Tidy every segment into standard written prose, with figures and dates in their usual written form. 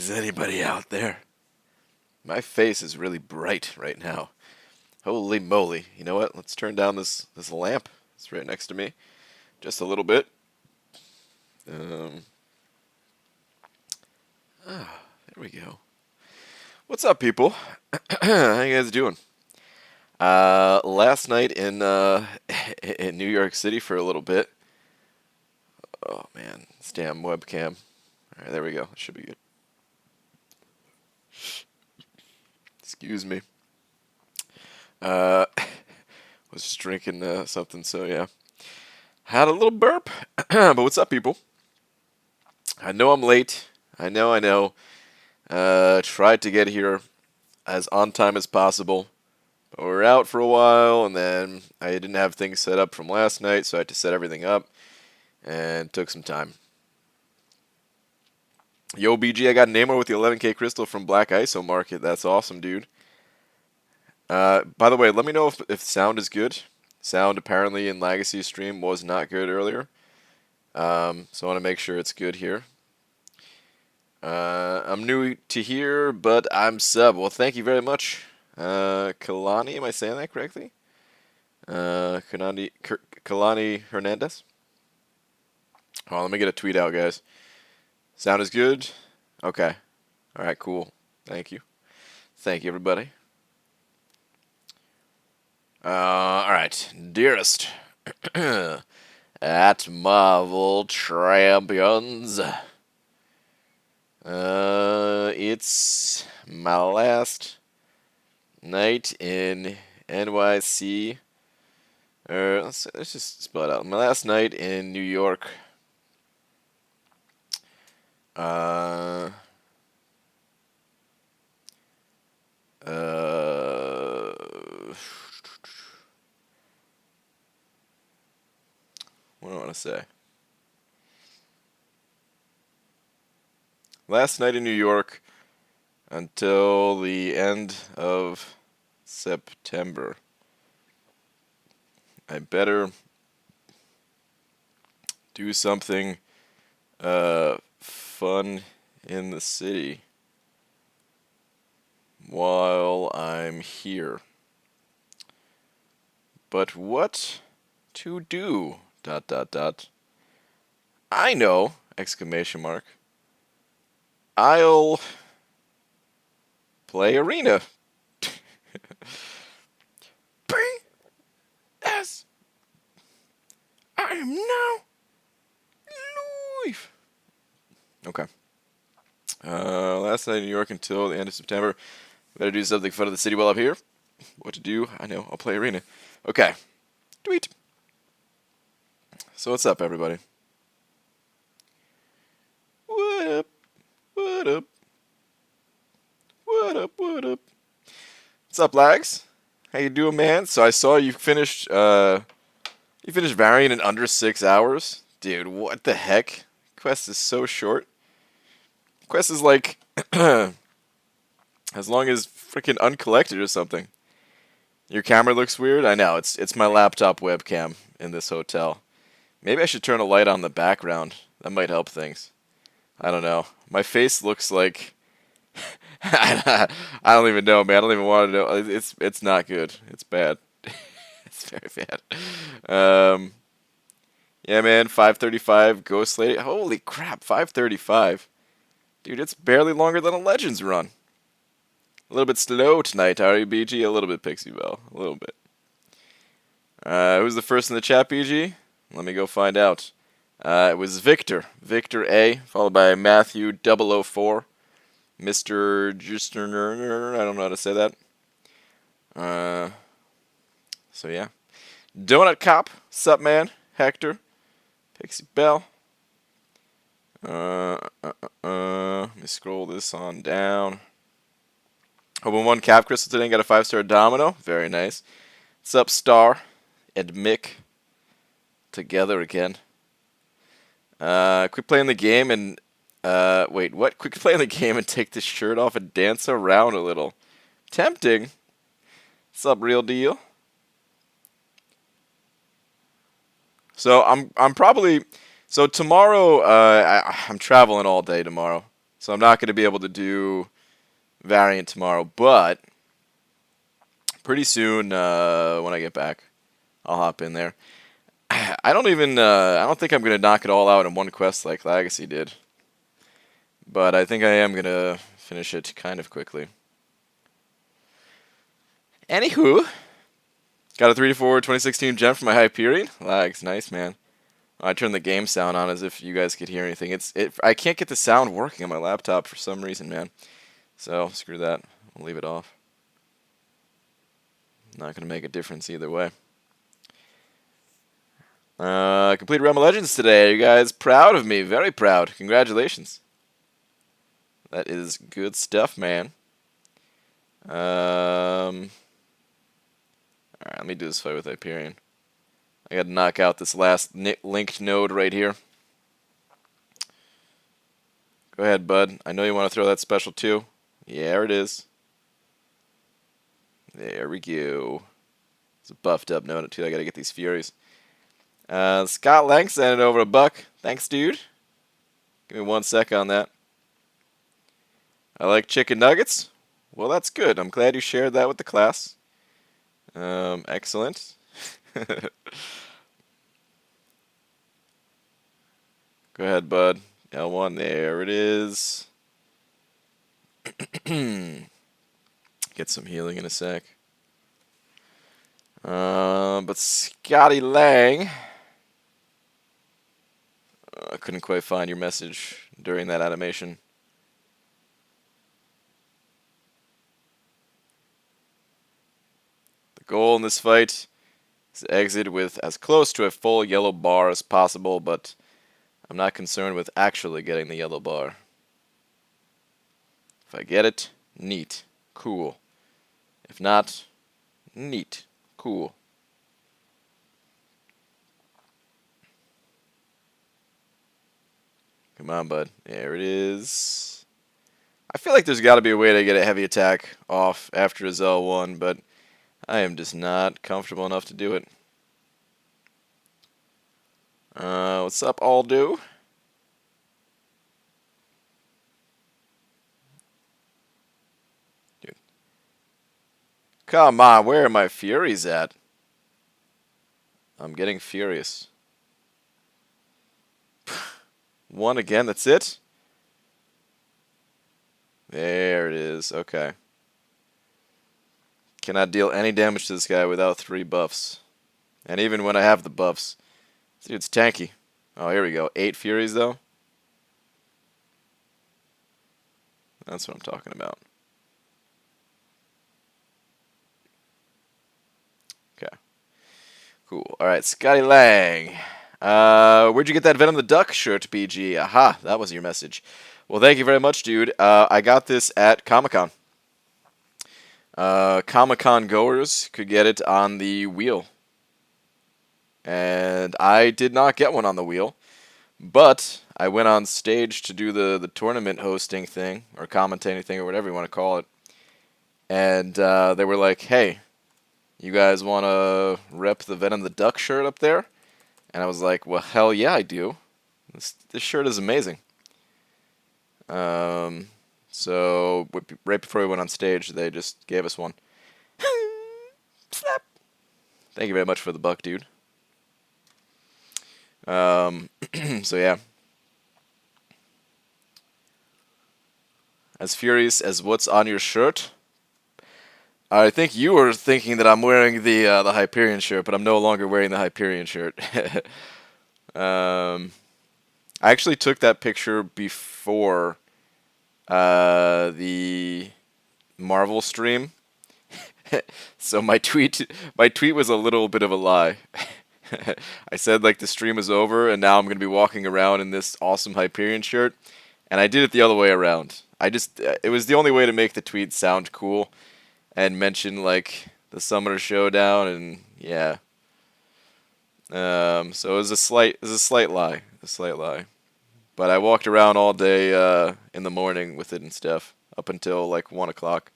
Is anybody out there? My face is really bright right now. Holy moly. You know what? Let's turn down this lamp. It's right next to me. Just a little bit. Um, there we go. What's up, people? How you guys doing? Last night in in New York City for a little bit. Oh man, this damn webcam. All right, there we go. It should be good. Excuse me. Uh, was just drinking something, so yeah. Had a little burp. But what's up, people? I know I'm late. I know. Tried to get here as on time as possible. But we were out for a while, and then I didn't have things set up from last night, so I had to set everything up, and took some time. Yo, BG, I got Namor with the 11K crystal from Black ISO Market. That's awesome, dude. By the way, let me know if sound is good. Sound apparently in Legacy's stream was not good earlier. So I want to make sure it's good here. I'm new to here, but I'm sub. Well, thank you very much. Kalani, am I saying that correctly? Kalani Hernandez? Oh, let me get a tweet out, guys. Sound is good? Okay. Alright, cool. Thank you. Thank you, everybody. Alright. Dearest. At Marvel Champions. It's my last night in NYC. Let's just spell it out. My last night in New York. What do I want to say? Last night in New York until the end of September. I better do something fun in the city while I'm here. But what to do? ... I know! Exclamation mark. I'll play arena. P.S. I am now live. Okay. Last night in New York until the end of September. Better do something fun in the city while I'm here. What to do? I know. I'll play arena. Okay. Tweet. So what's up, everybody? What up? What up? What up? What up? What's up, Lags? How you doing, man? So I saw you finished Variant in under 6 hours. Dude, what the heck? Quest is so short. Quest is like as long as freaking uncollected or something. Your camera looks weird? I know, it's my laptop webcam in this hotel. Maybe I should turn a light on the background. That might help things. I don't know. My face looks like I don't even know, man. I don't even want to know. It's not good. It's bad. It's very bad. Yeah, man. 5:35 Ghost Lady. Holy crap! 5:35. Dude, it's barely longer than a Legends run. A little bit slow tonight, REBG. A little bit Pixie Bell. A little bit. Who's the first in the chat, BG? Let me go find out. It was Victor. Victor A, followed by Matthew 004. Mr. Juster, I don't know how to say that. So yeah. Donut Cop, sup man? Hector. Pixie Bell. Let me scroll this on down. Hoping one Cap Crystal today and got a 5-star Domino. Very nice. Sup Star and Mick. Together again. Quit playing the game and wait, what? Quit playing the game and take this shirt off and dance around a little. Tempting. What's up, real deal? So I'm probably tomorrow. I'm traveling all day tomorrow. So I'm not going to be able to do Variant tomorrow, but pretty soon when I get back, I'll hop in there. I don't think I'm going to knock it all out in one quest like Legacy did. But I think I am going to finish it kind of quickly. Anywho, got a 3-4 2016 gem for my Hyperion. Lags, nice, man. I turned the game sound on as if you guys could hear anything. I can't get the sound working on my laptop for some reason, man. So, screw that. I'll leave it off. Not going to make a difference either way. Completed Realm of Legends today. Are you guys proud of me? Very proud. Congratulations. That is good stuff, man. Alright, let me do this fight with Hyperion. I gotta knock out this last linked node right here. Go ahead, bud. I know you want to throw that special too. Yeah, there it is. There we go. It's a buffed up node too. I gotta get these Furies. Scott Lang sent it over a buck. Thanks, dude. Give me 1 sec on that. I like chicken nuggets. Well, that's good. I'm glad you shared that with the class. Excellent. Go ahead, bud. L1, there it is. Get some healing in a sec. But Scotty Lang, I couldn't quite find your message during that animation. The goal in this fight is to exit with as close to a full yellow bar as possible, but I'm not concerned with actually getting the yellow bar. If I get it, neat, cool. If not, neat, cool. Come on, bud. There it is. I feel like there's got to be a way to get a heavy attack off after his L1, but I am just not comfortable enough to do it. What's up, Aldo? Dude. Come on, where are my Furies at? I'm getting furious. One again, that's it? There it is, okay. Cannot deal any damage to this guy without 3 buffs. And even when I have the buffs, this dude's tanky. Oh, here we go. 8 Furies, though? That's what I'm talking about. Okay. Cool. Alright, Scotty Lang. Where'd you get that Venom the Duck shirt, BG? Aha, that was your message. Well, thank you very much, dude. I got this at Comic-Con. Comic-Con goers could get it on the wheel. And I did not get one on the wheel. But I went on stage to do the tournament hosting thing, or commentating thing, or whatever you want to call it. And they were like, hey, you guys want to rep the Venom the Duck shirt up there? And I was like, well, hell yeah, I do. This shirt is amazing. So right before we went on stage, they just gave us one. Slap. Thank you very much for the buck, dude. So yeah. As furious as what's on your shirt? I think you were thinking that I'm wearing the Hyperion shirt, but I'm no longer wearing the Hyperion shirt. I actually took that picture before the Marvel stream, so my tweet was a little bit of a lie. I said like the stream is over, and now I'm gonna be walking around in this awesome Hyperion shirt, and I did it the other way around. It was the only way to make the tweet sound cool, and mention like the Summoner Showdown, and yeah. So it was a slight lie, But I walked around all day in the morning with it and stuff, up until like 1 o'clock.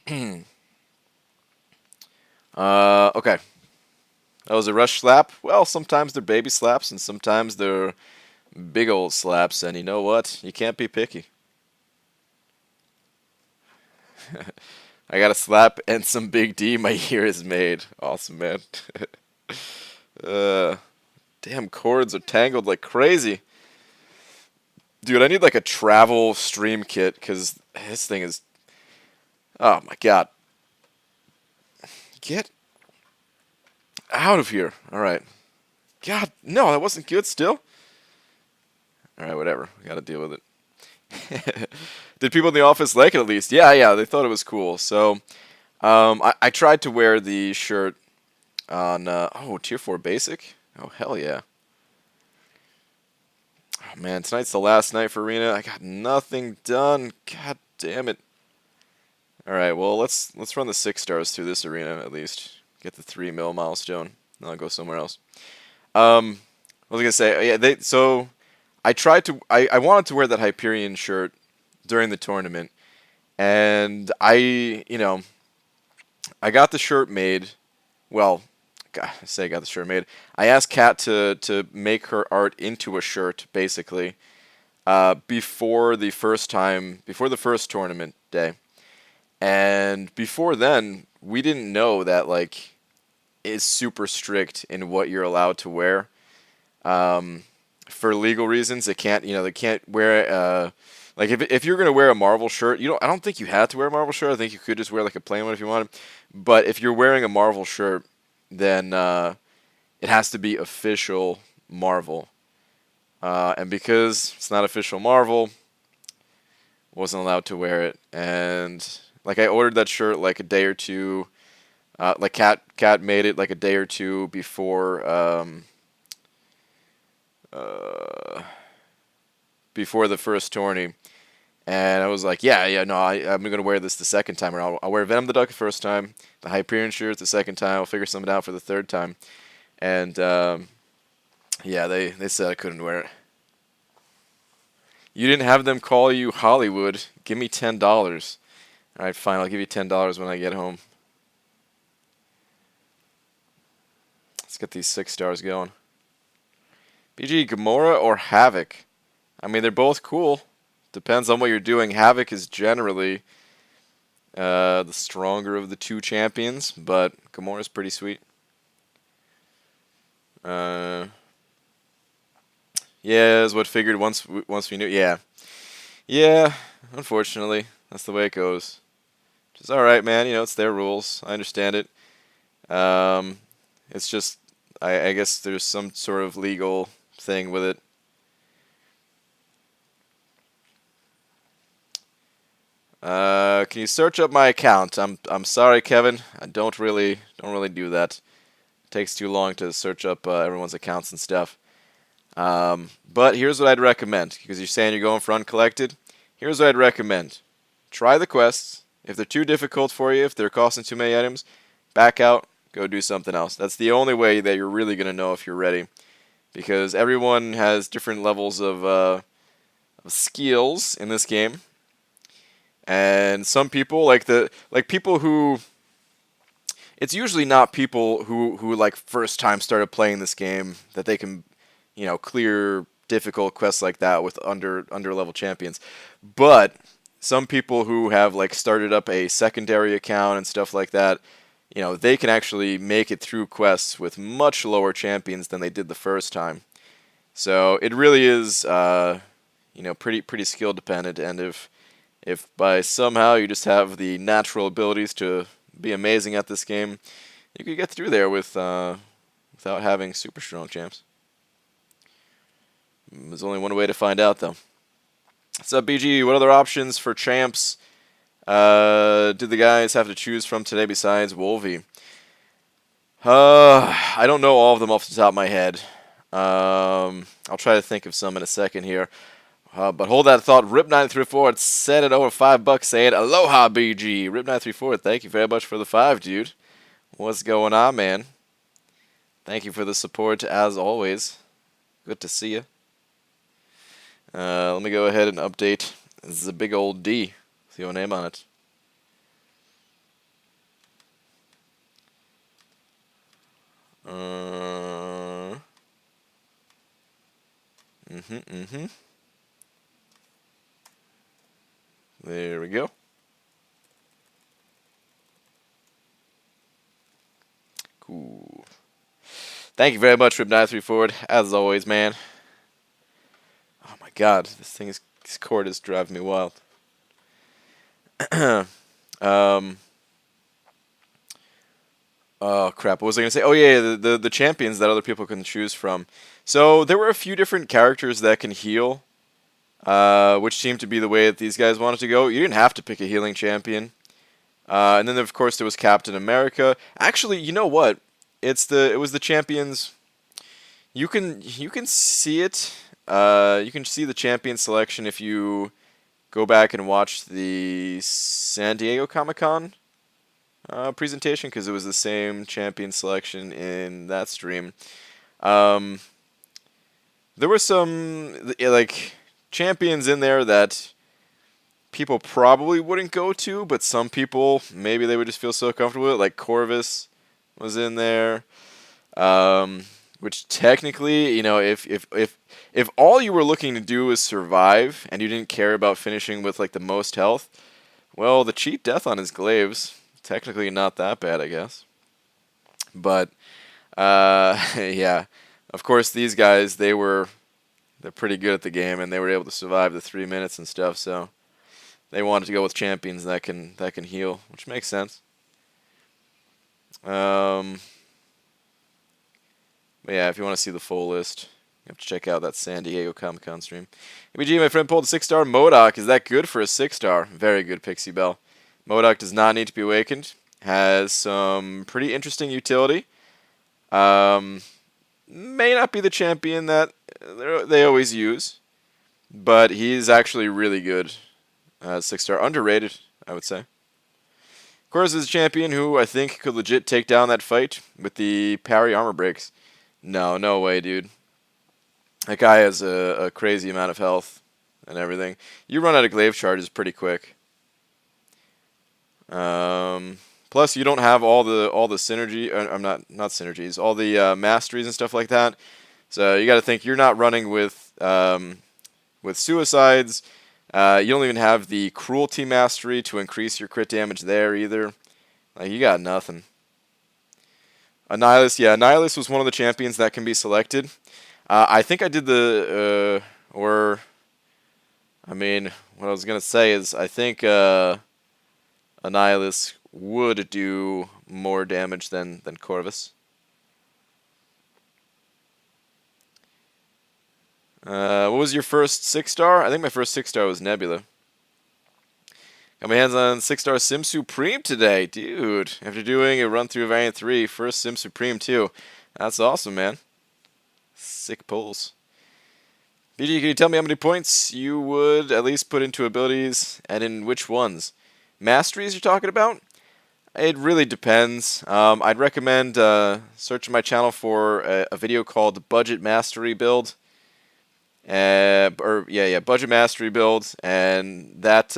Okay. That was a rush slap. Well, sometimes they're baby slaps, and sometimes they're Big old slaps, and you know what? You can't be picky. I got a slap and some big D. My year is made. Awesome, man. uh, damn, cords are tangled like crazy. Dude, I need like a travel stream kit because this thing is. Oh my god. Get out of here. Alright. God, no, that wasn't good still. Alright, whatever. We gotta deal with it. Did people in the office like it at least? Yeah, they thought it was cool. So, I tried to wear the shirt on, oh, Tier 4 Basic? Oh, hell yeah. Oh, man, tonight's the last night for Arena. I got nothing done. God damn it. Alright, well, let's run the 6 stars through this arena at least. Get the 3 mil milestone. Then I'll go somewhere else. I was gonna say, yeah, so I tried to, I wanted to wear that Hyperion shirt during the tournament, and I got the shirt made. Well, God, I say I got the shirt made. I asked Kat to make her art into a shirt, basically, before the first tournament day. And before then, we didn't know that like it's super strict in what you're allowed to wear. For legal reasons, they can't wear like if you're gonna wear a Marvel shirt, I don't think you had to wear a Marvel shirt. I think you could just wear like a plain one if you wanted. But if you're wearing a Marvel shirt, then it has to be official Marvel. And because it's not official Marvel, wasn't allowed to wear it. And like I ordered that shirt like a day or two. Like Cat made it like a day or two before the first tourney, and I was like, yeah, no, I'm gonna wear this the second time, or I'll wear Venom the Duck the first time, the Hyperion shirt the second time. I'll figure something out for the third time, and yeah, they said I couldn't wear it. You didn't have them call you Hollywood. Give me $10. All right, fine. I'll give you $10 when I get home. Let's get these 6 stars going. BG, Gamora or Havoc? I mean, they're both cool. Depends on what you're doing. Havoc is generally the stronger of the 2 champions, but Gamora's pretty sweet. Yeah, is what figured once we knew. Yeah. Unfortunately, that's the way it goes. Which is all right, man. It's their rules. I understand it. It's just I guess there's some sort of legal thing with it. Can you search up my account? I'm sorry, Kevin. I don't really do that. It takes too long to search up everyone's accounts and stuff. But here's what I'd recommend, because you're saying you're going for uncollected. Here's what I'd recommend. Try the quests. If they're too difficult for you, if they're costing too many items, back out, go do something else. That's the only way that you're really going to know if you're ready, because everyone has different levels of skills in this game. And some people, like people who, it's usually not people who like first time started playing this game that they can, clear difficult quests like that with under level champions. But some people who have like started up a secondary account and stuff like that, they can actually make it through quests with much lower champions than they did the first time. So it really is, pretty skill dependent. And if by somehow you just have the natural abilities to be amazing at this game, you could get through there without having super strong champs. There's only one way to find out, though. What's up, BG? What other options for champs did the guys have to choose from today besides Wolvie? I don't know all of them off the top of my head. I'll try to think of some in a second here. But hold that thought. Rip934 said it over $5 saying, Aloha, BG. Rip934, thank you very much for the 5, dude. What's going on, man? Thank you for the support, as always. Good to see you. Let me go ahead and update. This is a big old D with your name on it. There we go. Cool. Thank you very much, Rib93 Forward. As always, man. Oh my god, this cord is driving me wild. Oh crap! What was I gonna say? Oh yeah, the champions that other people can choose from. So there were a few different characters that can heal, which seemed to be the way that these guys wanted to go. You didn't have to pick a healing champion. And then of course there was Captain America. Actually, you know what? It was the champions. You can see it. You can see the champion selection if you go back and watch the San Diego Comic-Con presentation, because it was the same champion selection in that stream. There were some like champions in there that people probably wouldn't go to, but some people maybe they would just feel so comfortable with it. Like Corvus was in there, which technically, you know, if all you were looking to do was survive and you didn't care about finishing with like the most health, well, the cheat death on his glaives, technically not that bad, I guess. But yeah, of course these guys they're pretty good at the game and they were able to survive the 3 minutes and stuff, so they wanted to go with champions that can heal, which makes sense. But yeah, if you want to see the full list, you have to check out that San Diego Comic-Con stream. ABG, my friend, pulled a 6-star. MODOK, is that good for a 6-star? Very good, Pixie Bell. MODOK does not need to be awakened. Has some pretty interesting utility. May not be the champion that they always use, but he's actually really good. 6-star, underrated, I would say. Of course, is a champion who I think could legit take down that fight with the parry armor breaks. No way, dude. That guy has a crazy amount of health and everything. You run out of glaive charges pretty quick. Plus, you don't have all the synergy. I'm not synergies. All the masteries and stuff like that. So you got to think you're not running with suicides. You don't even have the cruelty mastery to increase your crit damage there either. Like, you got nothing. Annihilus, yeah, Annihilus was one of the champions that can be selected. I think I did what I was gonna say is I think Annihilus would do more damage than Corvus. What was your first 6-star? I think my first 6-star was Nebula. Got my hands on 6-star Sim Supreme today, dude. After doing a run through Variant 3, first Sim Supreme too. That's awesome, man. Sick pulls. BG, can you tell me how many points you would at least put into abilities, and in which ones? Masteries you're talking about? It really depends. I'd recommend searching my channel for a video called Budget Mastery Build. Budget Mastery Build, and that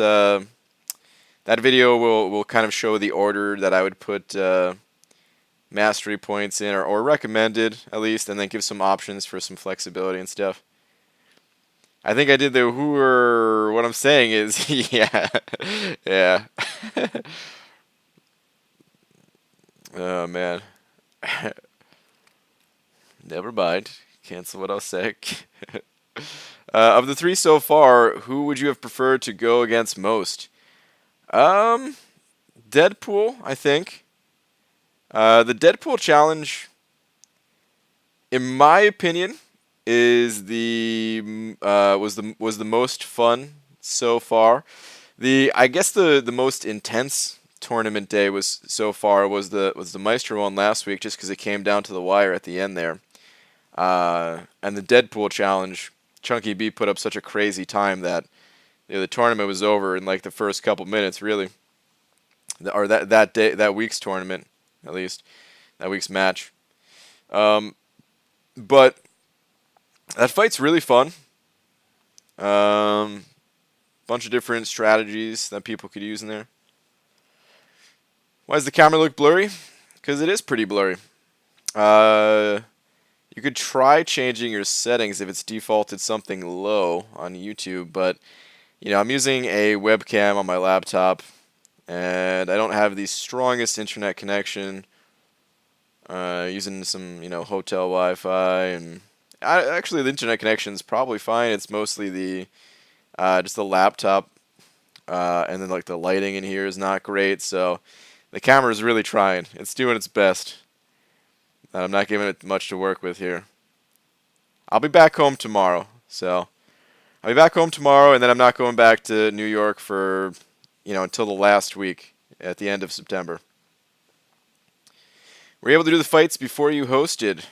video will kind of show the order that I would put mastery points in, or recommended at least, and then give some options for some flexibility and stuff. I think I did the hooer. What I'm saying is, yeah. Oh man. Never mind. Cancel what I was saying. Of the 3 so far, who would you have preferred to go against most? Deadpool, I think. The Deadpool challenge, in my opinion, is was the most fun so far. I guess the most intense tournament day was the Meister one last week, just because it came down to the wire at the end there. And the Deadpool challenge, Chunky B put up such a crazy time that the tournament was over in like the first couple minutes, really. Or that week's tournament, at least that week's match. But that fight's really fun. Bunch of different strategies that people could use in there. Why does the camera look blurry? Because it is pretty blurry. You You could try changing your settings if it's defaulted something low on YouTube, but I'm using a webcam on my laptop, and I don't have the strongest internet connection. Using some hotel Wi-Fi, and actually the internet connection is probably fine. It's mostly the just the laptop, and then like the lighting in here is not great. So the camera is really trying. It's doing its best. I'm not giving it much to work with here. I'll be back home tomorrow, so I'll be back home tomorrow, and then I'm not going back to New York for until the last week at the end of September. Were you able to do the fights before you hosted?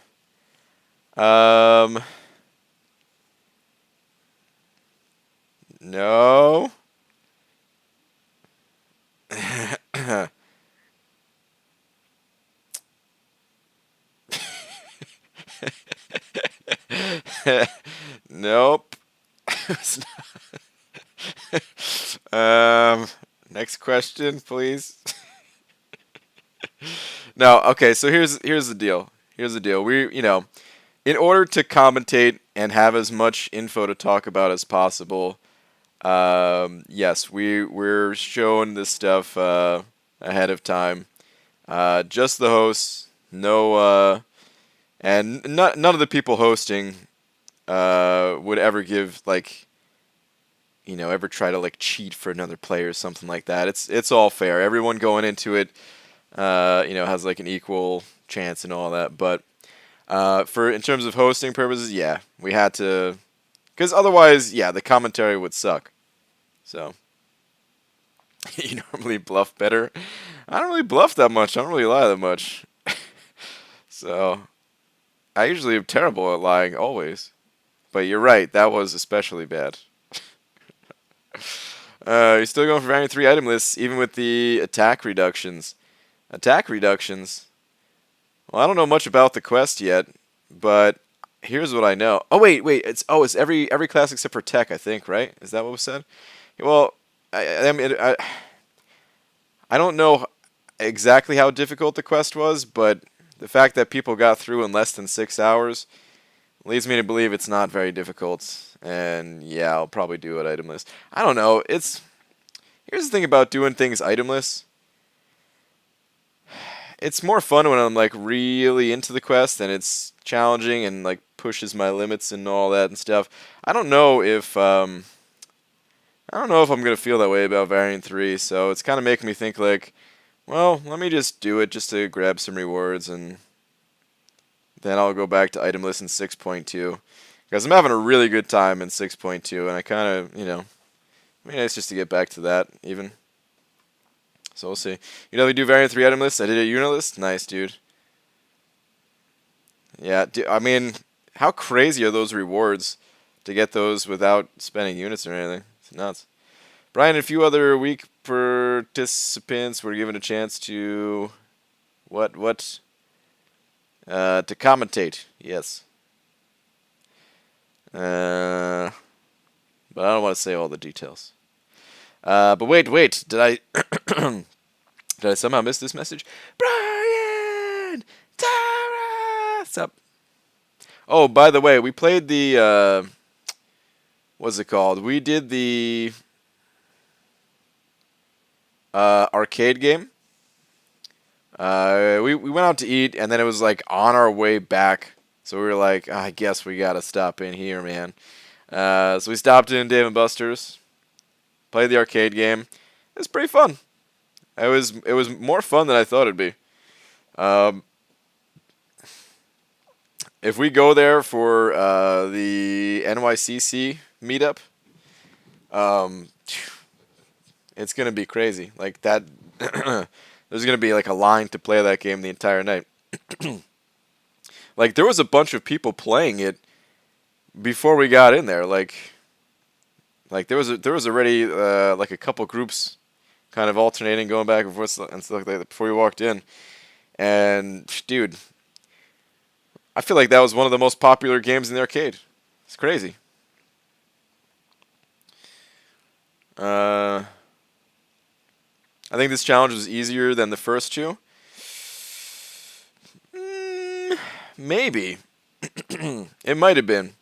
No. Nope. Next question, please. No, okay, so here's the deal. Here's the deal. In order to commentate and have as much info to talk about as possible, yes, we're showing this stuff ahead of time. Just the hosts, no, and none of the people hosting would ever give ever try to cheat for another player or something like that. It's all fair. Everyone going into it, has an equal chance and all that. But in terms of hosting purposes, yeah, we had to, because otherwise, yeah, the commentary would suck. So you normally bluff better. I don't really bluff that much. I don't really lie that much. So I usually am terrible at lying always. But you're right, that was especially bad. You're still going for variant 3 item lists, even with the attack reductions. Attack reductions? Well, I don't know much about the quest yet, but here's what I know. Oh wait, it's every class except for tech, I think, right? Is that what was said? Well, I don't know exactly how difficult the quest was, but the fact that people got through in less than 6 hours leads me to believe it's not very difficult. And yeah, I'll probably do it itemless. I don't know. Here's the thing about doing things itemless. It's more fun when I'm really into the quest and it's challenging and pushes my limits and all that and stuff. I don't know if I'm gonna feel that way about Variant 3, so it's kind of making me think well, let me just do it just to grab some rewards, and then I'll go back to itemless in 6.2. Because I'm having a really good time in 6.2, and I kind of, it's just to get back to that, even. So we'll see. We do variant 3 item lists. I did a unit list. Nice, dude. Yeah, I mean, how crazy are those rewards to get those without spending units or anything? It's nuts. Brian and a few other weak participants were given a chance to... What? To commentate. Yes. But I don't want to say all the details. But wait, did I did I somehow miss this message? Brian, Tara, what's up? Oh, by the way, we played the what's it called? We did the arcade game. We went out to eat, and then it was on our way back. So we were like, I guess we gotta stop in here, man. So we stopped in Dave and Buster's, played the arcade game. It was pretty fun. It was more fun than I thought it'd be. If we go there for the NYCC meetup, it's gonna be crazy. That, there's gonna be a line to play that game the entire night. There was a bunch of people playing it before we got in there. There was already a couple groups kind of alternating, going back and forth and stuff like that before we walked in. And dude, I feel like that was one of the most popular games in the arcade. It's crazy. I think this challenge was easier than the first two. Maybe. It might have been.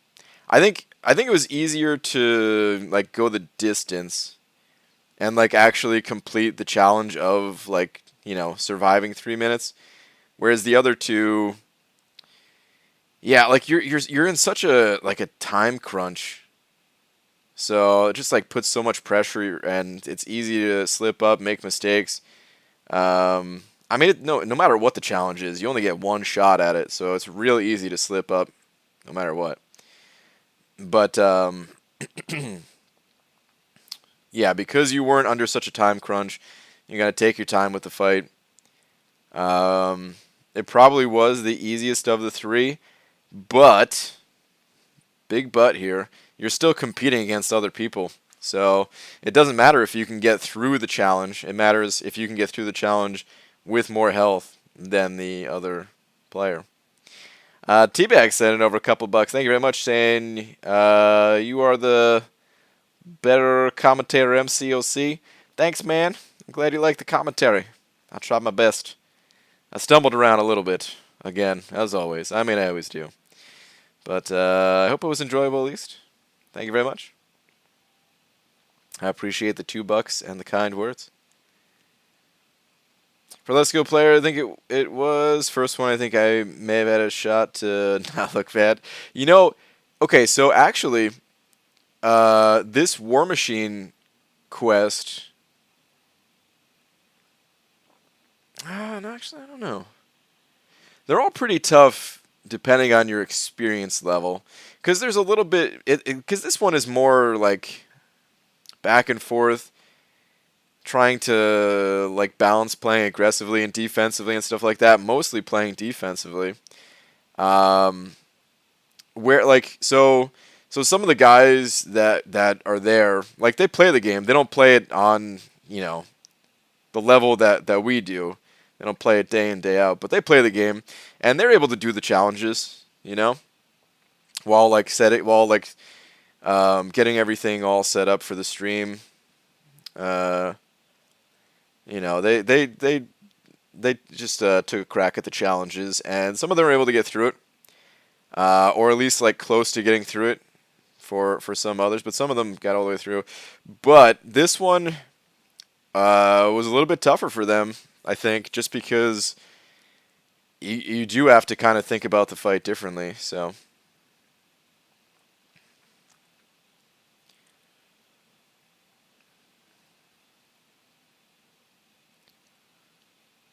I think it was easier to like go the distance and like actually complete the challenge of like, surviving 3 minutes, whereas the other two, yeah, like you're in such a like a time crunch. So it just like puts so much pressure and it's easy to slip up, make mistakes. I mean, no matter what the challenge is, you only get one shot at it, so it's real easy to slip up, no matter what. But yeah, because you weren't under such a time crunch, you gotta take your time with the fight. Um, it probably was the easiest of the three, but big but here, you're still competing against other people. So it doesn't matter if you can get through the challenge. It matters if you can get through the challenge with more health than the other player. T-Bag sent it over a couple bucks. Thank you very much, saying you are the better commentator MCOC. Thanks, man. I'm glad you like the commentary. I tried my best. I stumbled around a little bit, again, as always. I mean, I always do. But I hope it was enjoyable at least. Thank you very much. I appreciate the $2 and the kind words. For Let's Go Player, I think it was first one. I think I may have had a shot to not look bad. Okay, so actually, this War Machine quest. No, actually, I don't know. They're all pretty tough depending on your experience level, because there's a little bit. Because this one is more like back and forth, trying to like balance playing aggressively and defensively and stuff like that. Mostly playing defensively. Where like so some of the guys that are there, like they play the game. They don't play it on the level that we do. They don't play it day in day out, but they play the game and they're able to do the challenges. While like getting everything all set up for the stream. They just took a crack at the challenges, and some of them were able to get through it, or at least like close to getting through it for some others. But some of them got all the way through. But this one was a little bit tougher for them, I think, just because you do have to kind of think about the fight differently. So.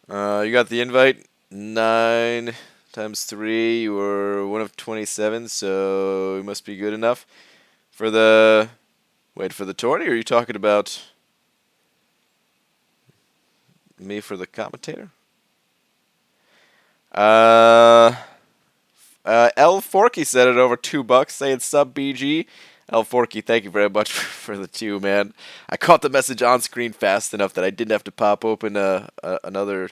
You got the invite. 9 times 3. You were one of 27, so you must be good enough for the. Wait, for the tourney? Or are you talking about me for the commentator? L Forky said it over $2, saying sub BG. L Forky, thank you very much for the 2, man. I caught the message on screen fast enough that I didn't have to pop open another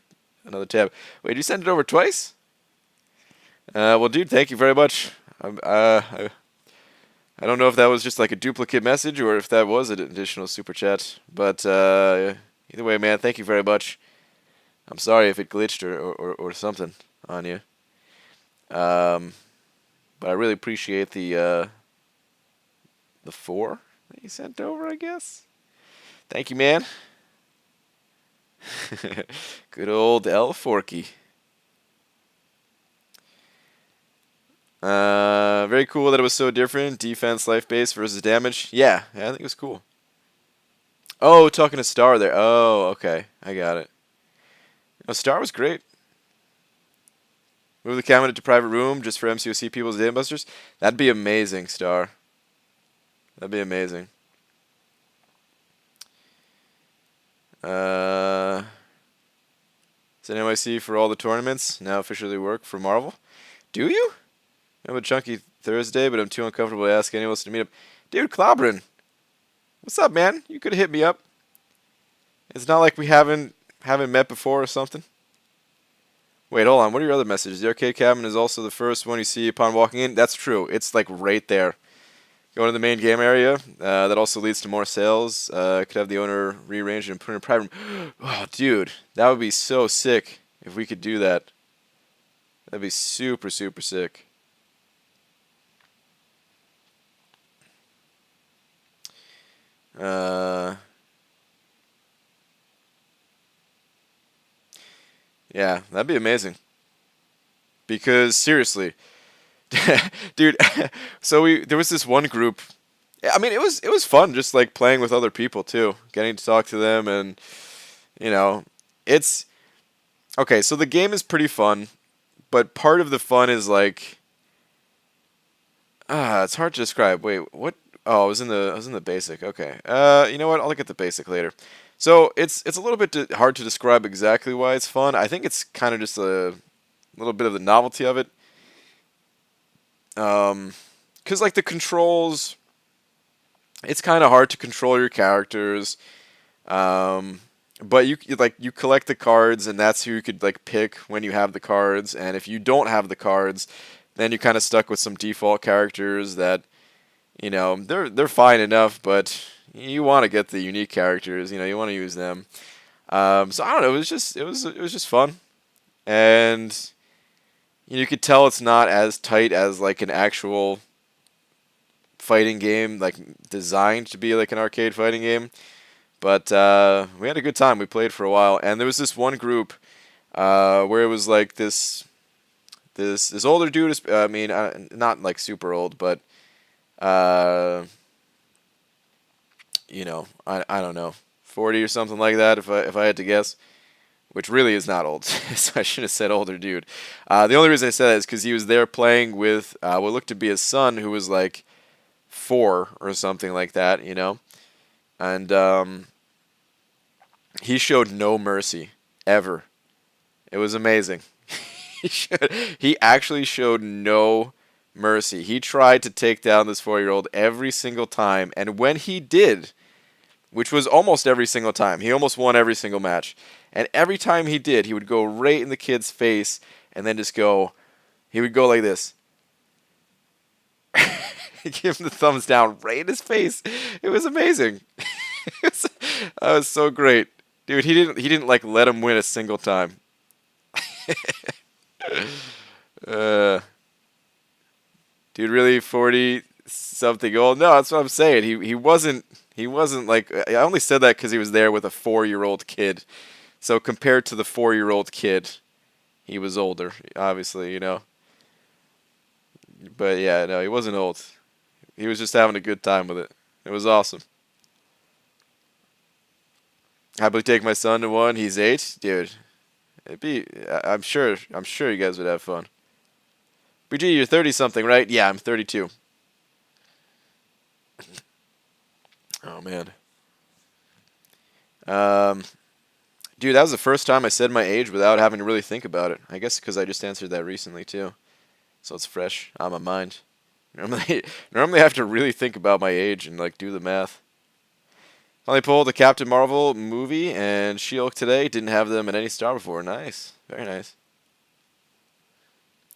tab. Wait, did you send it over twice? Well, dude, thank you very much. I don't know if that was just like a duplicate message or if that was an additional super chat. But either way, man, thank you very much. I'm sorry if it glitched or something on you. But I really appreciate the 4 that you sent over, I guess. Thank you, man. Good old L Forky. Very cool that it was so different. Defense, life base versus damage. Yeah, I think it was cool. Oh, talking to Star there. Oh, okay. I got it. No, Star was great. Move the cabinet to private room just for MCOC people's Damebusters. That'd be amazing, Star. That'd be amazing. It's NYC for all the tournaments. Now officially work for Marvel. Do you? I have a chunky Thursday, but I'm too uncomfortable to ask anyone else to meet up. Dude, Clobberin. What's up, man? You could have hit me up. It's not like we haven't met before or something. Wait, hold on. What are your other messages? The arcade cabinet is also the first one you see upon walking in. That's true. It's like right there. Going to the main game area. That also leads to more sales. Could have the owner rearranged and put in a private room. Oh, dude. That would be so sick if we could do that. That'd be super, super sick. Uh, yeah, that'd be amazing. Because seriously, dude, so we there was this one group. I mean, it was fun just like playing with other people too, getting to talk to them, and you know, it's okay. So the game is pretty fun, but part of the fun is like it's hard to describe. Wait, what? Oh, I was in the basic. Okay. You know what? I'll look at the basic later. So it's a little bit hard to describe exactly why it's fun. I think it's kind of just a little bit of the novelty of it. Because like the controls, it's kind of hard to control your characters. Um, but you collect the cards, and that's who you could like pick when you have the cards. And if you don't have the cards, then you're kind of stuck with some default characters that they're fine enough, but you want to get the unique characters. You want to use them. So I don't know. It was just fun, and you could tell it's not as tight as like an actual fighting game, like designed to be like an arcade fighting game. But we had a good time. We played for a while, and there was this one group where it was like this older dude. I mean, not like super old, but uh, I don't know, 40 or something like that. If I had to guess, which really is not old, so I should have said older dude. The only reason I said that is because he was there playing with what looked to be his son, who was like 4 or something like that, and he showed no mercy ever. It was amazing. He actually showed no mercy. He tried to take down this 4-year-old every single time, and when he did, which was almost every single time, he almost won every single match. And every time he did, he would go right in the kid's face and then just go. He would go like this. Give him the thumbs down right in his face. It was amazing. That was so great, dude. He didn't like let him win a single time. uh, Dude, really 40 something old? No, that's what I'm saying. He wasn't like I only said that because he was there with a 4-year-old kid. So compared to the 4-year-old kid, he was older, obviously. But yeah, no, he wasn't old. He was just having a good time with it. It was awesome. Happily take my son to one. He's 8, dude. It'd be. I'm sure. I'm sure you guys would have fun. BG, you're 30 something, right? Yeah, I'm 32. Oh man. Um, Dude, that was the first time I said my age without having to really think about it. I guess because I just answered that recently too, so it's fresh on my mind. Normally, normally I have to really think about my age and like do the math. Finally pulled the Captain Marvel movie and She-Hulk today. Didn't have them in any star before. Nice, very nice.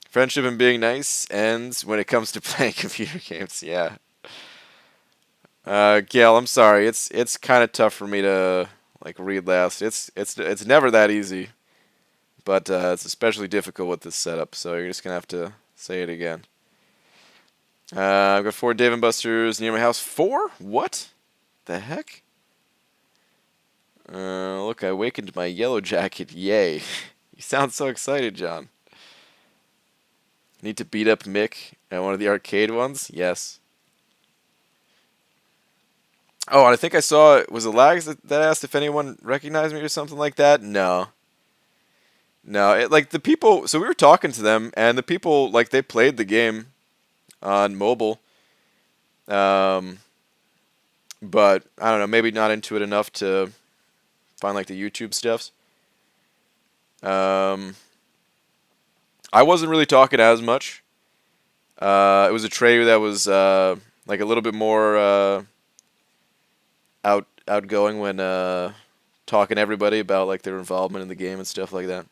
Friendship and being nice ends when it comes to playing computer games. Yeah. Gail, I'm sorry. It's kind of tough for me to like read last. It's never that easy, but it's especially difficult with this setup. So you're just gonna have to say it again. I've got 4 Dave and Buster's near my house. 4? What? The heck? Look, I awakened my yellow jacket. Yay! You sound so excited, John. Need to beat up Mick at one of the arcade ones? Yes. Oh, and I think I saw, was it Lags that asked if anyone recognized me or something like that? No. No, like the people, so we were talking to them, and the people, like, they played the game on mobile. Um, but, I don't know, maybe not into it enough to find, like, the YouTube stuffs. Um, I wasn't really talking as much. It was a trader that was, like, a little bit more, outgoing when talking to everybody about like their involvement in the game and stuff like that.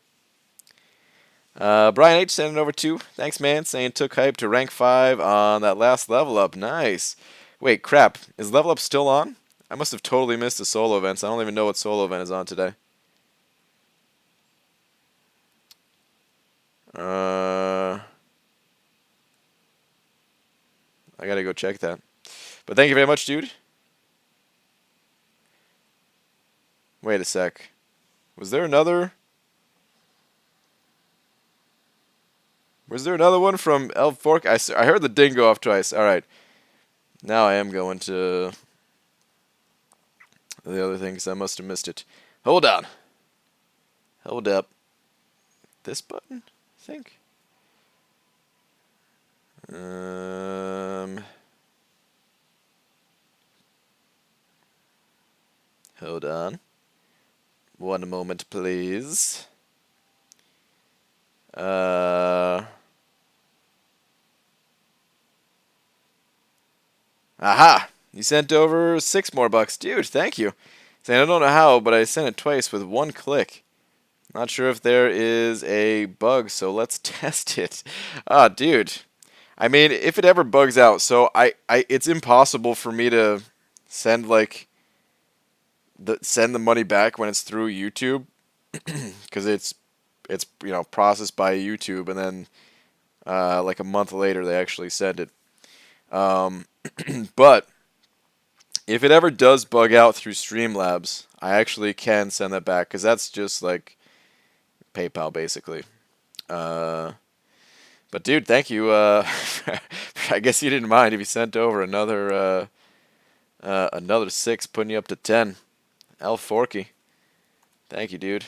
Brian H sending over 2. Thanks, man. Saying took hype to rank 5 on that last level up. Nice. Wait, crap. Is level up still on? I must have totally missed the solo events. I don't even know what solo event is on today. I gotta go check that. But thank you very much, dude. Wait a sec. Was there another? Was there another one from El Fork? I heard the ding go off twice. All right. Now I am going to the other thing because I must have missed it. Hold on. Hold up. This button, I think. Hold on. One moment, please. Aha! You sent over $6 more, dude. Thank you. Saying I don't know how, but I sent it twice with one click. Not sure if there is a bug, so let's test it. Ah, dude. I mean, if it ever bugs out, so it's impossible for me to send send the money back when it's through YouTube, because it's processed by YouTube, and then like a month later they actually send it. But if it ever does bug out through Streamlabs, I actually can send that back because that's just like PayPal basically. But dude, thank you. I guess you didn't mind if you sent over another 6, putting you up to 10. L Forky. Thank you, dude.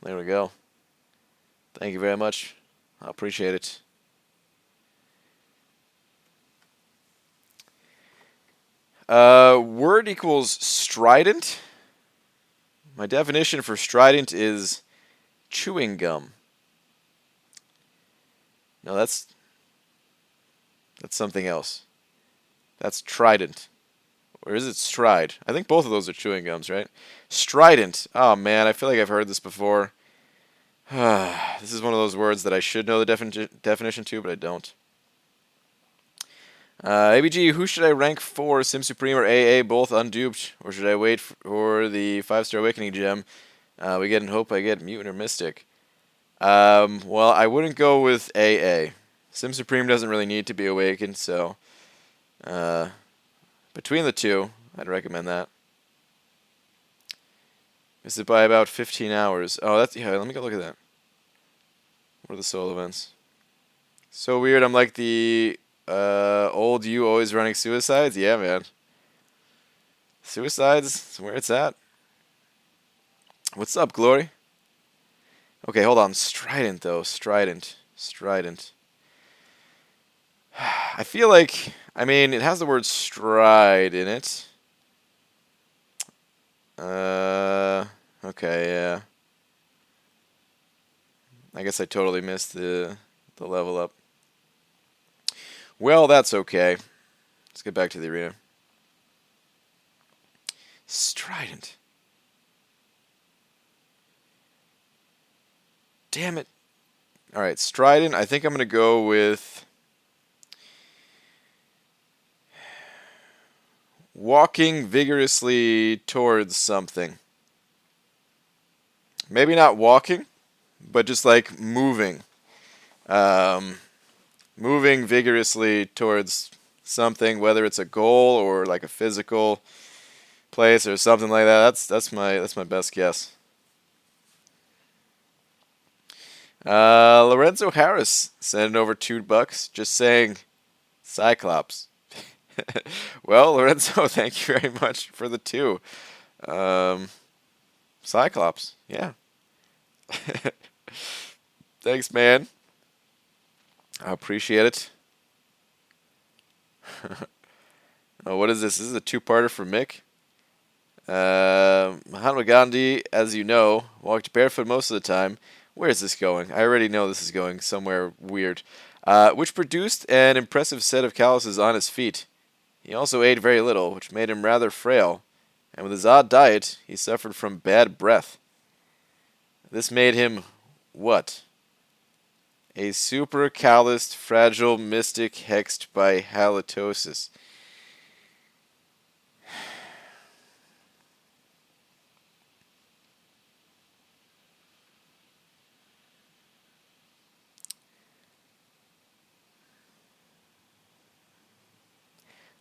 There we go. Thank you very much. I appreciate it. Word equals strident. My definition for strident is chewing gum. No, that's something else. That's trident. Or is it stride? I think both of those are chewing gums, right? Strident. Oh, man, I feel like I've heard this before. This is one of those words that I should know the definition to, but I don't. ABG, who should I rank for? Sim Supreme or AA, both unduped? Or should I wait for the 5-star Awakening gem? We get and hope I get Mutant or Mystic. Well, I wouldn't go with AA. Sim Supreme doesn't really need to be awakened, so between the two, I'd recommend that. Missed it by about 15 hours. Oh, that's yeah. Let me go look at that. What are the soul events? So weird. I'm like the old you always running suicides. Yeah, man. Suicides is where it's at. What's up, Glory? Okay, hold on. Strident though. Strident. I feel like, I mean, it has the word stride in it. Okay, yeah. I guess I totally missed the level up. Well, that's okay. Let's get back to the arena. Strident. Damn it. Alright, strident. I think I'm going to go with walking vigorously towards something. Maybe not walking, but just like moving. Moving vigorously towards something, whether it's a goal or like a physical place or something like that. That's my best guess. Lorenzo Harris sending over $2, just saying Cyclops. Well, Lorenzo, thank you very much for the 2. Cyclops, yeah. Thanks, man. I appreciate it. Oh, what is this? This is a 2-parter for Mick. Mahatma Gandhi, as you know, walked barefoot most of the time. Where is this going? I already know this is going somewhere weird. Which produced an impressive set of calluses on his feet. He also ate very little, which made him rather frail. And with his odd diet, he suffered from bad breath. This made him what? A super calloused, fragile mystic hexed by halitosis.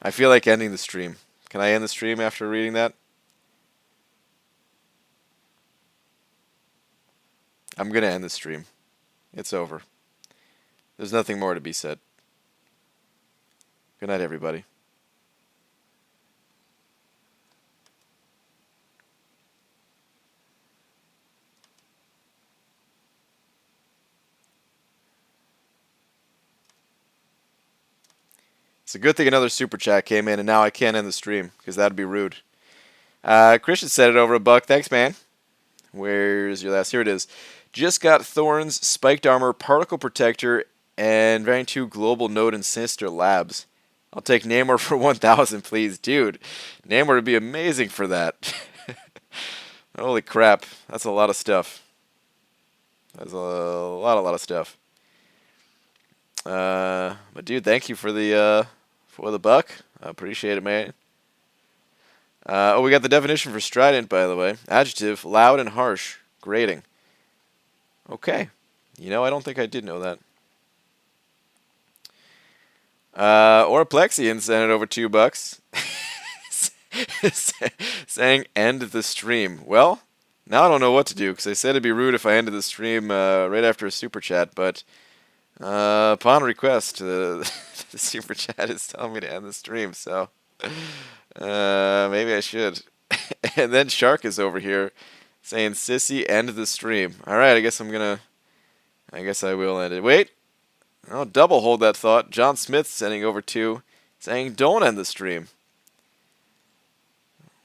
I feel like ending the stream. Can I end the stream after reading that? I'm going to end the stream. It's over. There's nothing more to be said. Good night, everybody. It's a good thing another super chat came in, and now I can't end the stream because that'd be rude. Christian said it over $1. Thanks, man. Where's your last? Here it is. Just got Thorns, Spiked Armor, Particle Protector, and Variant 2 Global Node and Sinister Labs. I'll take Namor for 1,000, please. Dude, Namor would be amazing for that. Holy crap. That's a lot of stuff. That's a lot of stuff. But dude, thank you for the buck. I appreciate it, man. Oh, we got the definition for strident, by the way. Adjective, loud and harsh. Grating. Okay. You know, I don't think I did know that. Oraplexian sent it over $2. Saying end the stream. Well, now I don't know what to do, because I said it'd be rude if I ended the stream right after a super chat, but upon request, the super chat is telling me to end the stream, so maybe I should. And then Shark is over here saying, "Sissy, end the stream." All right, I guess I will end it. Wait, I'll double hold that thought. John Smith sending over 2, saying, "Don't end the stream."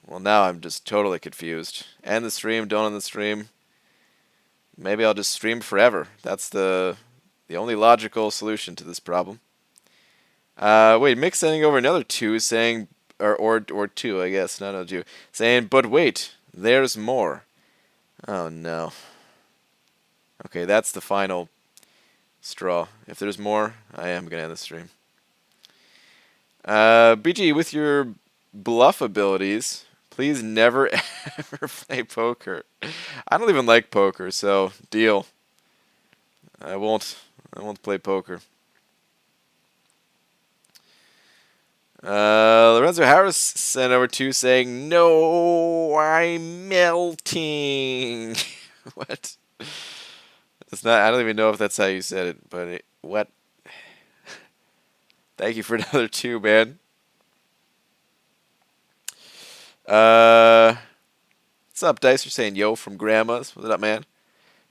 Well, now I'm just totally confused. End the stream, don't end the stream. Maybe I'll just stream forever. That's the only logical solution to this problem. Wait, Mick sending over another 2 saying, or 2, I guess, no, 2, saying, "But wait, there's more." Oh no. Okay, that's the final straw. If there's more, I am gonna end the stream. BG, with your bluff abilities, please never ever play poker. I don't even like poker, so deal. I won't play poker. Lorenzo Harris sent over 2 saying, "No, I'm melting." What? It's not. I don't even know if that's how you said it, but what? Thank you for another 2, man. What's up, Dicer? Saying yo from Grandma's. What's up, man?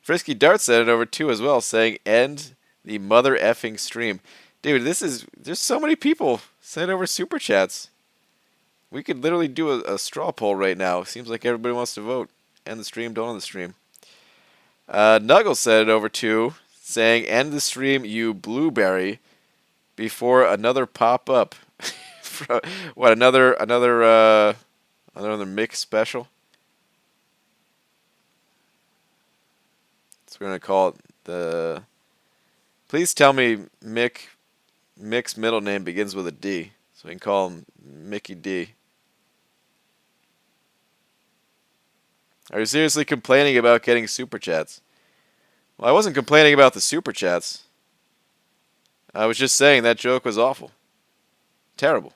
Frisky Dart sent it over 2 as well, saying end the mother effing stream. Dude, there's so many people sent over super chats. We could literally do a straw poll right now. Seems like everybody wants to vote. End the stream, don't end the stream. Nuggles sent it over 2, saying end the stream, you blueberry, before another pop up. What, another mix special? So we're gonna call it the. Please tell me Mick's middle name begins with a D, so we can call him Mickey D. Are you seriously complaining about getting super chats? Well, I wasn't complaining about the super chats. I was just saying that joke was awful. Terrible.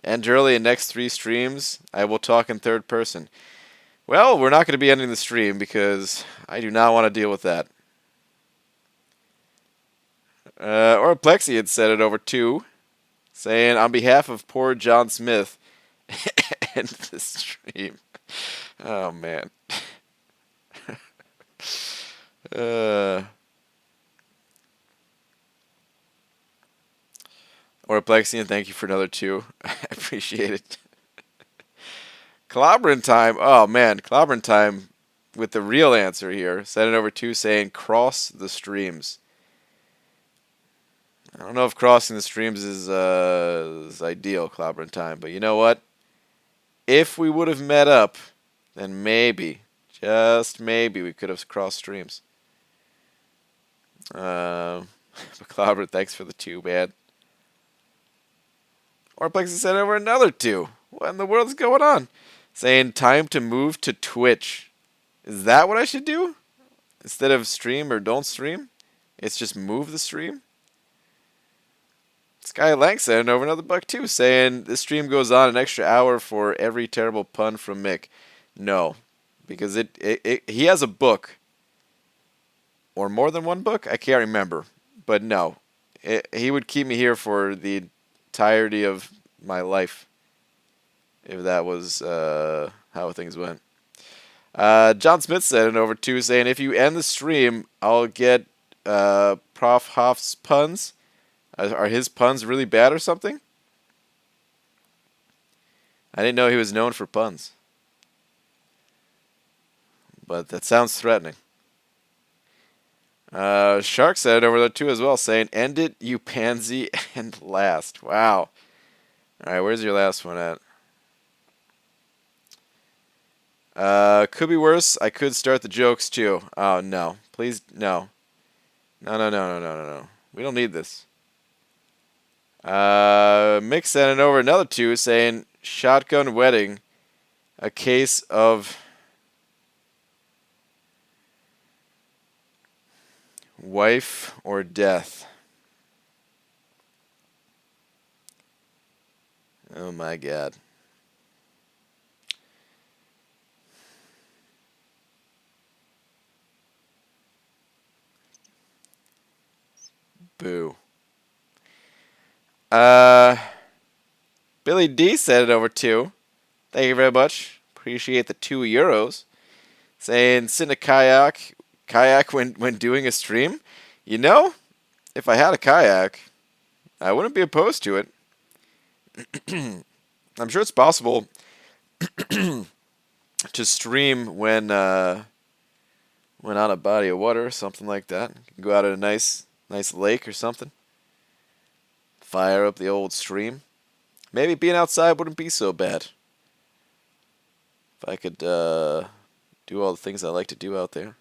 End early in next 3 streams. I will talk in third person. Well, we're not going to be ending the stream because I do not want to deal with that. Orplexi had said it over 2, saying, on behalf of poor John Smith, end the stream. Oh, man. Orplexian, thank you for another 2. I appreciate it. Clobberin Time. Oh, man. Clobberin Time with the real answer here. Sent it over 2 saying, cross the streams. I don't know if crossing the streams is ideal, Clobberin Time, but you know what? If we would have met up, then maybe, just maybe, we could have crossed streams. But Clobberin, thanks for the 2, man. Orplexi sent over another 2. What in the world is going on? Saying time to move to Twitch. Is that what I should do? Instead of stream or don't stream? It's just move the stream? Sky Lang sending over another buck too, saying this stream goes on an extra hour for every terrible pun from Mick. No, because he has a book, or more than one book. I can't remember, but no, he would keep me here for the entirety of my life if that was how things went. John Smith said it over too, saying if you end the stream, I'll get Prof Hoff's puns. Are his puns really bad or something? I didn't know he was known for puns. But that sounds threatening. Shark said it over there too as well, saying, end it, you pansy, and last. Wow. Alright, where's your last one at? Could be worse. I could start the jokes too. Oh, no. Please, no. No. We don't need this. Mick sending over another two saying, shotgun wedding, a case of wife or death. Oh my God. Boo. Billy D said it over too. Thank you very much. Appreciate the €2. Saying sit in a kayak when doing a stream. You know, if I had a kayak, I wouldn't be opposed to it. I'm sure it's possible to stream when on a body of water or something like that. You can go out at a nice lake or something. Fire up the old stream. Maybe being outside wouldn't be so bad. If I could do all the things I like to do out there.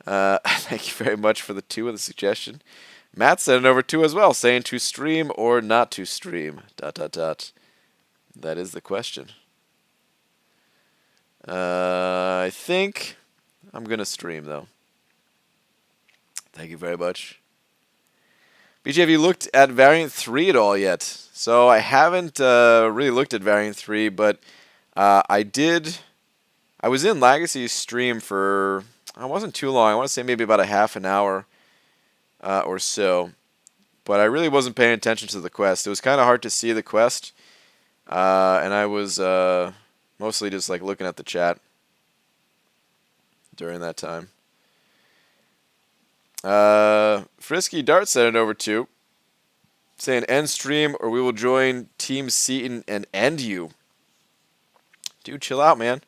Thank you very much for the 2 of the suggestion. Matt sent it over 2 as well, saying to stream or not to stream. ... That is the question. I think I'm going to stream, though. Thank you very much. BJ, have you looked at Variant 3 at all yet? So I haven't really looked at Variant 3, but I did. I was in Legacy's stream for, it wasn't too long. I want to say maybe about a half an hour or so. But I really wasn't paying attention to the quest. It was kind of hard to see the quest. And I was mostly just like looking at the chat during that time. Frisky Dart sent it over to, saying end stream or we will join Team Seaton and end you. Dude, chill out, man.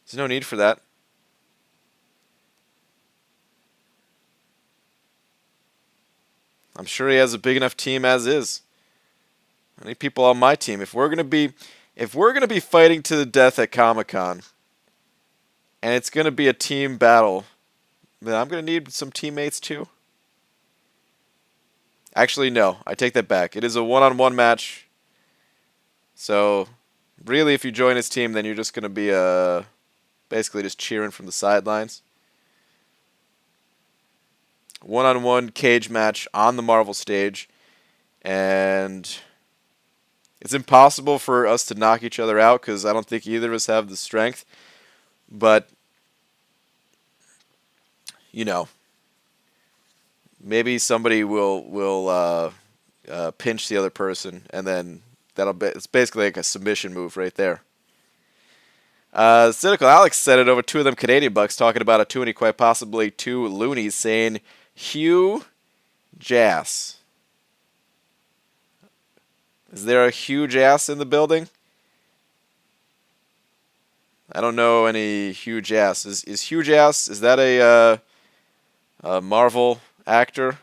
There's no need for that. I'm sure he has a big enough team as is. I need people on my team. If we're gonna be fighting to the death at Comic-Con, and it's gonna be a team battle, then I'm gonna need some teammates too. Actually, no, I take that back. It is a one-on-one match. So, really, if you join his team, then you're just gonna be basically just cheering from the sidelines. One-on-one cage match on the Marvel stage, and it's impossible for us to knock each other out because I don't think either of us have the strength. But you know, maybe somebody will pinch the other person, and then it's basically like a submission move right there. Cynical Alex said it over 2 of them Canadian bucks, talking about a 20, quite possibly 2 loonies, saying Hugh Jass. Is there a huge ass in the building? I don't know any huge ass. Is huge ass? Is that a Marvel actor?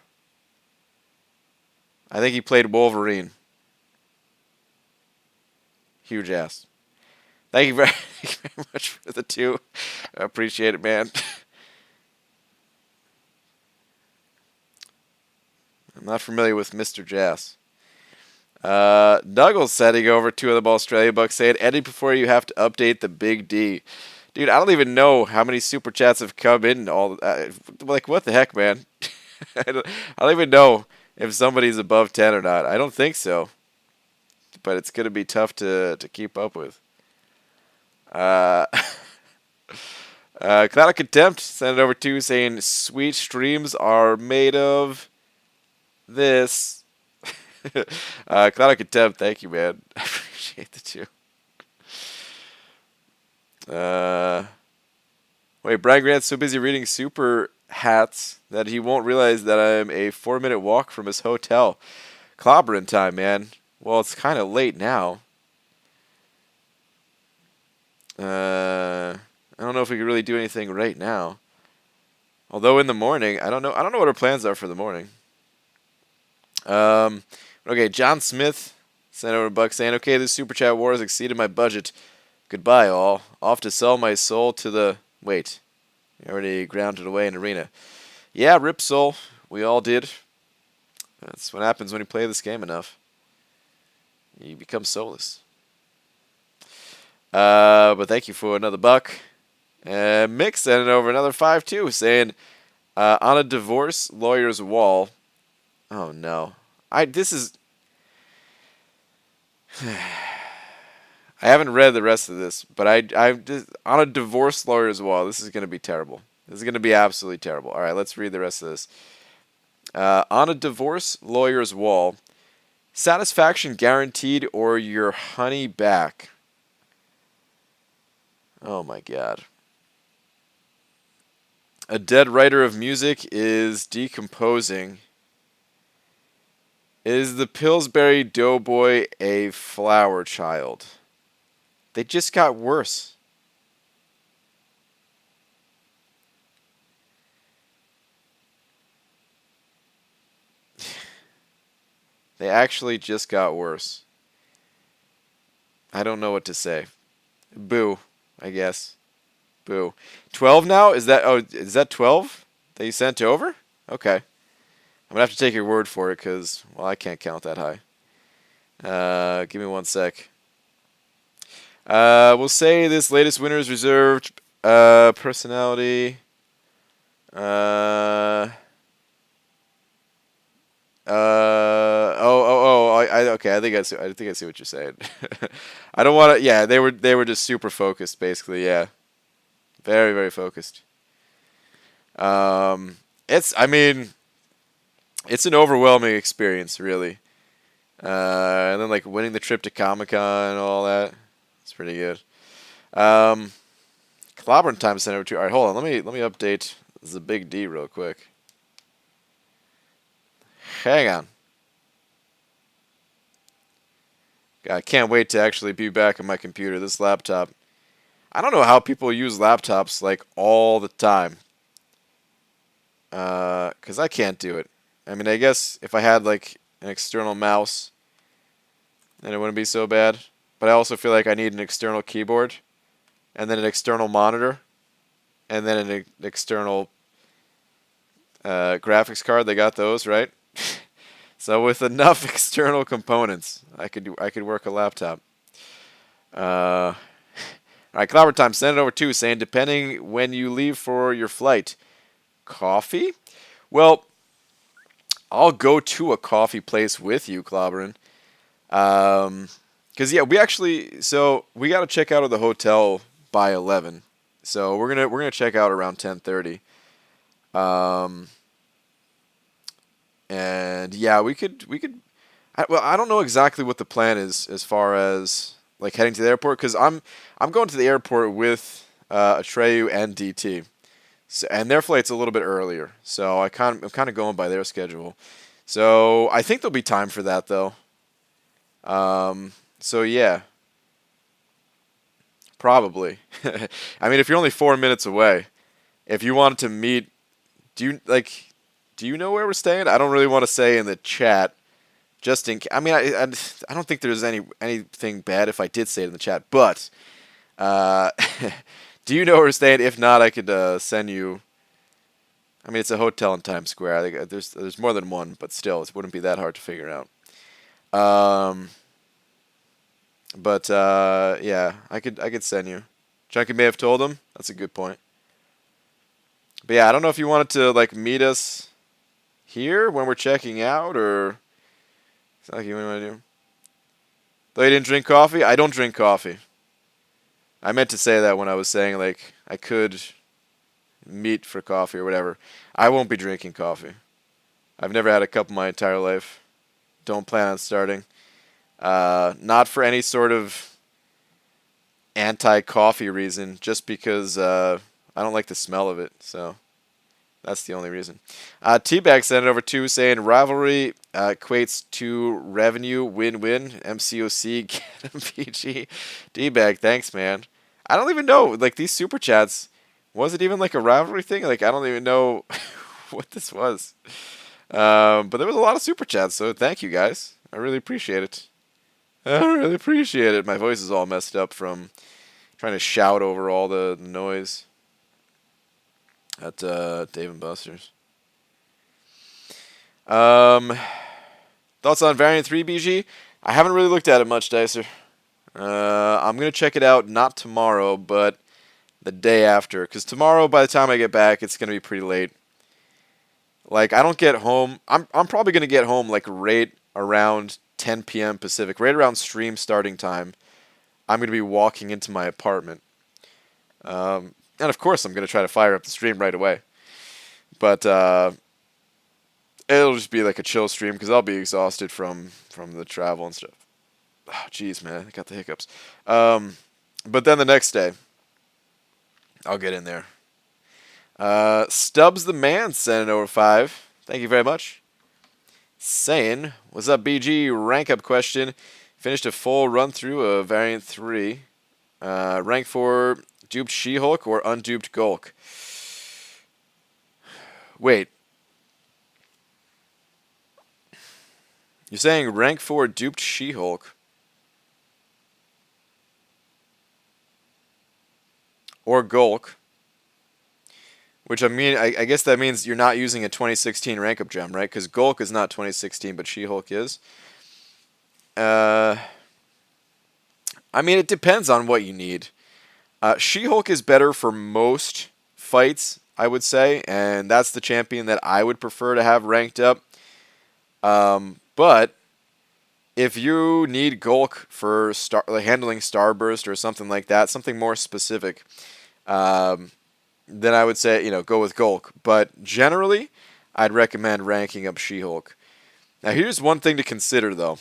I think he played Wolverine. Huge ass. Thank you very much for the 2. I appreciate it, man. I'm not familiar with Mr. Jass. Nuggles setting over 2 of them Australia bucks, saying, Eddie, before you have to update the Big D. Dude, I don't even know how many super chats have come in. Like, what the heck, man? I don't even know if somebody's above 10 or not. I don't think so, but it's gonna be tough to keep up with. Uh, Cloud of Contempt sent it over to saying sweet streams are made of this. Cloud of Contempt, thank you, man. I appreciate the two. Wait, Brian Grant's so busy reading super hats that he won't realize that I'm a 4-minute walk from his hotel. Clobbering time, man. Well, it's kind of late now. I don't know if we could really do anything right now. Although in the morning, I don't know. I don't know what our plans are for the morning. Okay, John Smith sent over a buck saying, "Okay, this super chat war has exceeded my budget. Goodbye, all. Off to sell my soul to the wait. I already grounded away in arena. Yeah, rip soul. We all did. That's what happens when you play this game enough. You become soulless. But thank you for another buck. Mick sent it over another 5-2, saying, on a divorce lawyer's wall. Oh no, this is. I haven't read the rest of this, but I just, on a divorce lawyer's wall. This is going to be terrible. This is going to be absolutely terrible. All right, let's read the rest of this. On a divorce lawyer's wall, satisfaction guaranteed or your honey back. Oh my God. A dead writer of music is decomposing. Is the Pillsbury Doughboy a flower child? They just got worse. They actually just got worse. I don't know what to say. Boo, I guess. Boo. 12 now? Is that 12 that you sent over? Okay. I'm going to have to take your word for it because, well, I can't count that high. Give me one sec. We'll say this latest winner is reserved personality. Okay. I think I see what you're saying. I don't want to. Yeah, they were just super focused, basically. Yeah, very very focused. I mean, it's an overwhelming experience, really. And then like winning the trip to Comic-Con and all that. It's pretty good. Clobbering time sent over to. All right, hold on. Let me update the big D real quick. Hang on. God, I can't wait to actually be back on my computer. This laptop. I don't know how people use laptops like all the time. 'Cause I can't do it. I mean, I guess if I had like an external mouse, then it wouldn't be so bad. But I also feel like I need an external keyboard, and then an external monitor, and then an external graphics card. They got those, right? So with enough external components, I could work a laptop. All right, Clobber time. Send it over too, saying depending when you leave for your flight. Coffee? Well, I'll go to a coffee place with you, Clobbering. Cause yeah, we got to check out of the hotel by 11. So we're gonna check out around 10:30. And yeah, we could. I don't know exactly what the plan is as far as like heading to the airport, because I'm going to the airport with Atreyu and DT, so, and their flight's a little bit earlier, so I'm kind of going by their schedule. So I think there'll be time for that though. So yeah, probably. I mean, if you're only 4 minutes away, if you wanted to meet, do you know where we're staying? I don't really want to say in the chat. Just in, I mean, I don't think there's anything bad if I did say it in the chat. But do you know where we're staying? If not, I could send you. I mean, it's a hotel in Times Square. I think there's more than one, but still, it wouldn't be that hard to figure out. Yeah, I could send you. Chunky may have told him. That's a good point. But yeah, I don't know if you wanted to like meet us Here when we're checking out, or it's not like you want to do. Though you didn't drink coffee, I don't drink coffee. I meant to say that when I was saying like I could meet for coffee or whatever. I won't be drinking coffee. I've never had a cup in my entire life. Don't plan on starting. Not for any sort of anti-coffee reason, just because I don't like the smell of it. So that's the only reason. T-Bag sent it over to saying rivalry equates to revenue, win-win, MCOC, get him PG. D-Bag, thanks, man. I don't even know, like, these super chats, was it even like a rivalry thing? Like, I don't even know what this was. But there was a lot of super chats, so thank you guys. I really appreciate it. I really appreciate it. My voice is all messed up from trying to shout over all the noise at Dave and Buster's. Thoughts on Variant 3, BG? I haven't really looked at it much, Dicer. I'm going to check it out not tomorrow, but the day after. Because tomorrow, by the time I get back, it's going to be pretty late. Like, I don't get home. I'm probably going to get home, like, right around 10 p.m. Pacific. Right around stream starting time. I'm going to be walking into my apartment. And, of course, I'm going to try to fire up the stream right away. But it'll just be like a chill stream because I'll be exhausted from the travel and stuff. Oh, jeez, man. I got the hiccups. But then the next day, I'll get in there. Stubbs the Man sent it over 5. Thank you very much. Saying, what's up, BG? Rank up question. Finished a full run through of Variant 3. Rank for duped She-Hulk or unduped Gulk? Wait. You're saying rank 4 duped She-Hulk or Gulk, which I mean, I guess that means you're not using a 2016 rank up gem, right? Because Gulk is not 2016, but She-Hulk is. I mean, it depends on what you need. She-Hulk is better for most fights, I would say, and that's the champion that I would prefer to have ranked up. But if you need Gulk for handling Starburst or something like that, something more specific, then I would say, go with Gulk. But generally, I'd recommend ranking up She-Hulk. Now, here's one thing to consider, though.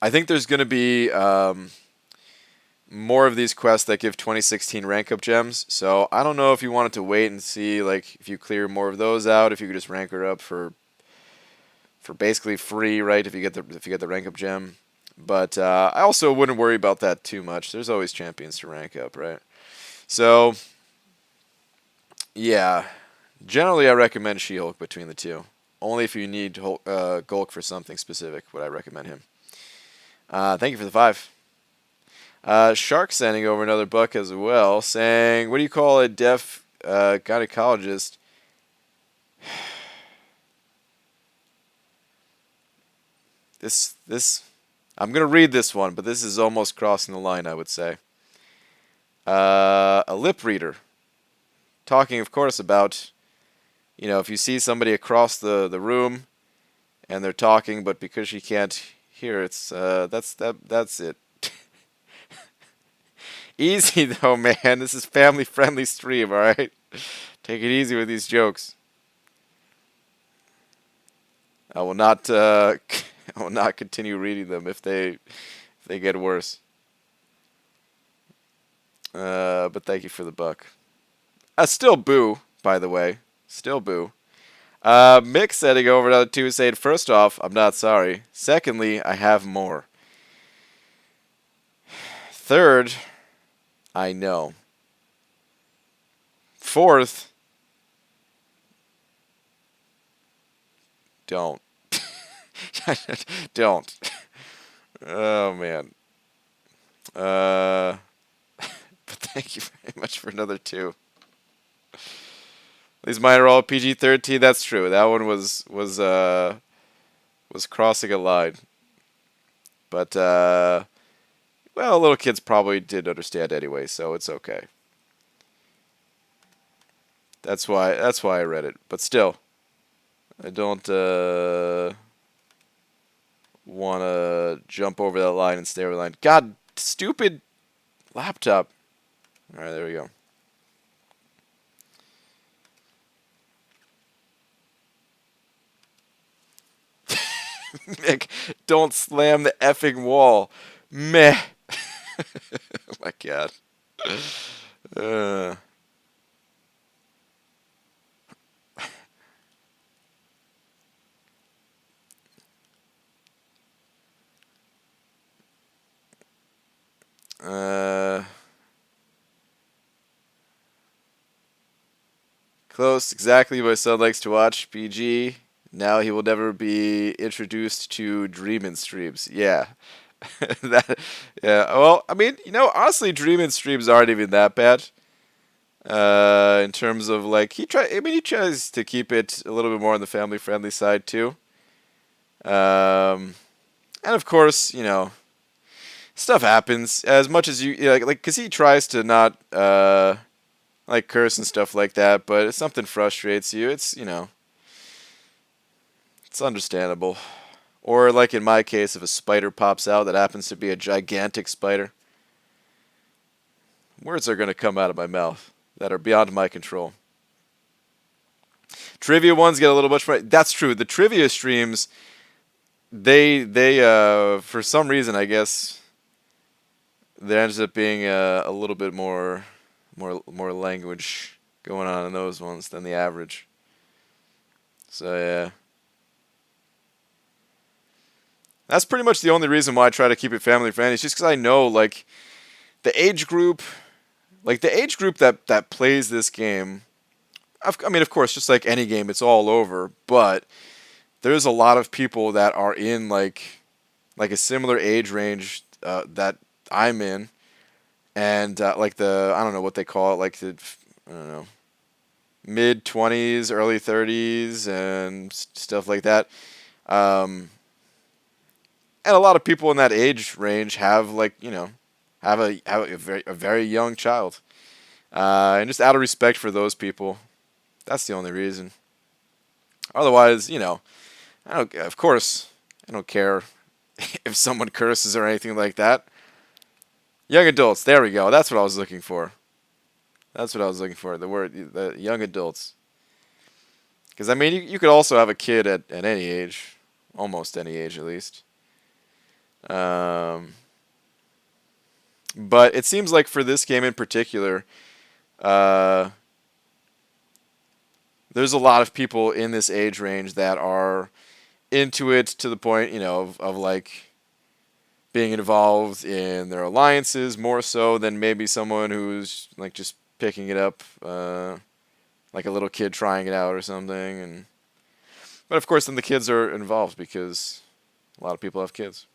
I think there's going to be more of these quests that give 2016 rank up gems. So I don't know if you wanted to wait and see, like, if you clear more of those out, if you could just rank her up for basically free, right? If you get the rank up gem. But I also wouldn't worry about that too much. There's always champions to rank up, right? So yeah, generally I recommend She-Hulk between the two. Only if you need Gulk for something specific would I recommend him. Thank you for the 5. Shark sending over another buck as well, saying, what do you call a deaf gynecologist? This, I'm going to read this one, but this is almost crossing the line, I would say. A lip reader. Talking, of course, about, if you see somebody across the room and they're talking, but because you can't hear, that's it. Easy, though, man. This is family-friendly stream, all right? Take it easy with these jokes. I will not continue reading them if they get worse. But thank you for the buck. Still boo, by the way. Still boo. Mick setting over another 2 saying, first off, I'm not sorry. Secondly, I have more. Third, I know. Fourth, don't. Don't. Oh, man. But thank you very much for another 2. These mine are all PG-13. That's true. That one was crossing a line. But well, little kids probably did understand anyway, so it's okay. That's why I read it. But still, I don't want to jump over that line and stay over the line. God, stupid laptop. All right, there we go. Nick, don't slam the effing wall. Meh. Oh my God. Uh, uh, close. Exactly what my son likes to watch. PG. Now he will never be introduced to Dreamin' streams. Yeah. that. Yeah. Well, I mean, honestly, Dreamin' streams aren't even that bad. In terms of like he tries to keep it a little bit more on the family friendly side too. Um, and of course, stuff happens as much as like because he tries to not like curse and stuff like that, but if something frustrates you, it's understandable. Or like in my case, if a spider pops out that happens to be a gigantic spider, words are going to come out of my mouth that are beyond my control. Trivia ones get a little much more. That's true. The trivia streams, they for some reason, I guess, there ends up being a little bit more language going on in those ones than the average. So yeah, that's pretty much the only reason why I try to keep it family friendly. It's just because I know like the age group, that plays this game. I mean, of course, just like any game, it's all over. But there's a lot of people that are in like a similar age range that I'm in, and like I don't know what they call it, like I don't know, mid 20s, early 30s, and stuff like that. Um, and a lot of people in that age range have have a very young child, and just out of respect for those people, that's the only reason. Otherwise, I don't. Of course, I don't care if someone curses or anything like that. Young adults. There we go. That's what I was looking for. That's what I was looking for. The young adults. Because I mean, you could also have a kid at any age, almost any age at least. Um, but it seems like for this game in particular, uh, there's a lot of people in this age range that are into it to the point, of like being involved in their alliances more so than maybe someone who's like just picking it up, like a little kid trying it out or something. But of course, then the kids are involved because a lot of people have kids.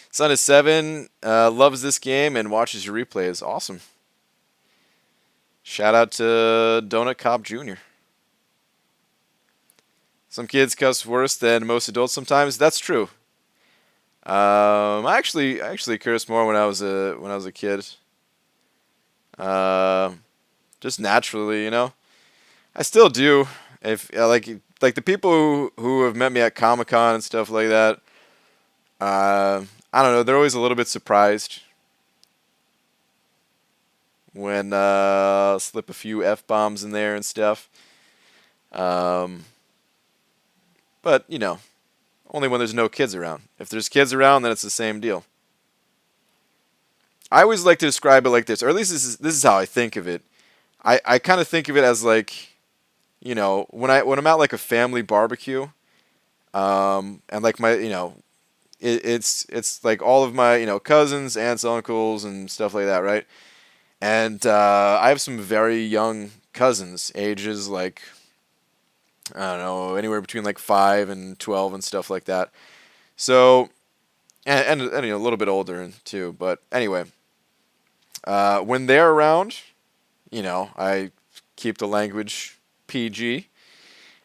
Son is 7, loves this game and watches your replays. Awesome. Shout out to Donut Cop Jr. Some kids cuss worse than most adults sometimes. That's true. I actually cursed more when I was a kid. Uh, just naturally, I still do. If like the people who have met me at Comic Con and stuff like that, I don't know. They're always a little bit surprised when slip a few F-bombs in there and stuff. Um, but only when there's no kids around. If there's kids around, then it's the same deal. I always like to describe it like this, or at least this is how I think of it. I kind of think of it as like, when I'm at like a family barbecue, and like my it's like all of my cousins, aunts, uncles, and stuff like that, right? And I have some very young cousins, ages like I don't know, anywhere between like 5 and 12 and stuff like that. So and a little bit older too, but anyway, when they're around, I keep the language PG.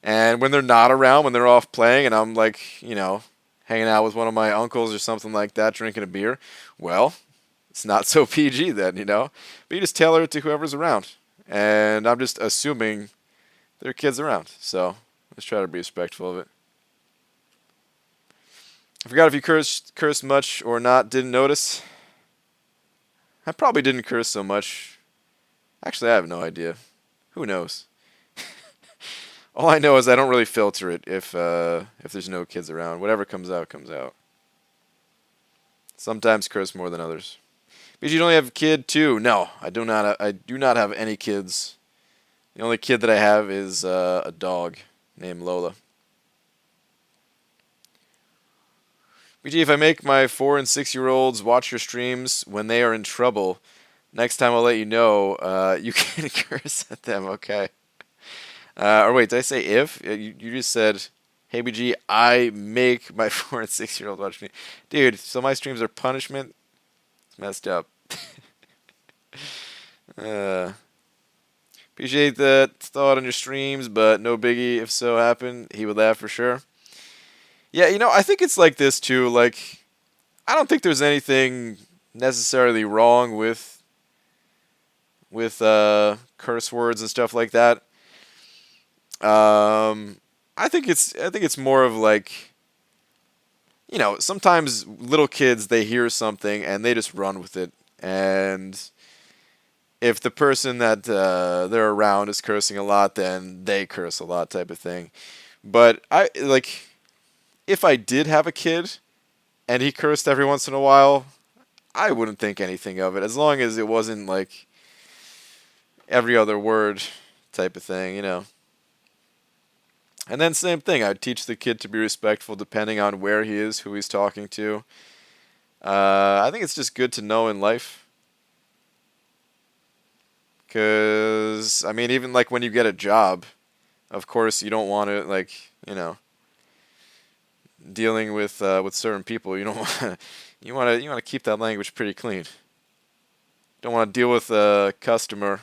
And when they're not around, when they're off playing, and I'm like, hanging out with one of my uncles or something like that, drinking a beer, well, it's not so PG then, But you just tailor it to whoever's around. And I'm just assuming there are kids around, so let's try to be respectful of it. I forgot if you cursed much or not. Didn't notice. I probably didn't curse so much. Actually, I have no idea. Who knows? All I know is I don't really filter it if there's no kids around. Whatever comes out, comes out. Sometimes curse more than others. Because you only have a kid too. No, I do not. I do not have any kids. The only kid that I have is a dog named Lola. BG, if I make my 4 and 6-year-olds watch your streams when they are in trouble, next time I'll let you know. You can curse at them, okay? Or wait, did I say if? You just said, hey BG, I make my 4 and 6-year-old watch me. Dude, so my streams are punishment? It's messed up. Appreciate that thought on your streams, but no biggie if so happened. He would laugh for sure. Yeah, I think it's like this too. Like, I don't think there's anything necessarily wrong with curse words and stuff like that. I think it's more of like, sometimes little kids, they hear something and they just run with it, and if the person that they're around is cursing a lot, then they curse a lot, type of thing. But if I did have a kid and he cursed every once in a while, I wouldn't think anything of it, as long as it wasn't like every other word type of thing, And then same thing, I'd teach the kid to be respectful depending on where he is, who he's talking to. I think it's just good to know in life. Because, I mean, even like when you get a job, of course you don't want to, dealing with certain people, you don't want you want to keep that language pretty clean. Don't want to deal with a customer.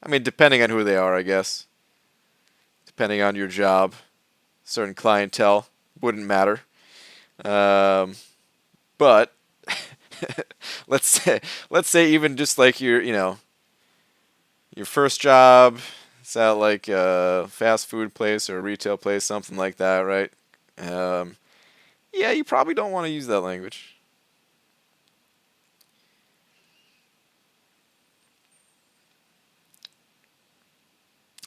I mean, depending on who they are, I guess. Depending on your job, certain clientele wouldn't matter. But let's say even just like your first job, it's at like a fast food place or a retail place, something like that, right? Yeah, you probably don't want to use that language.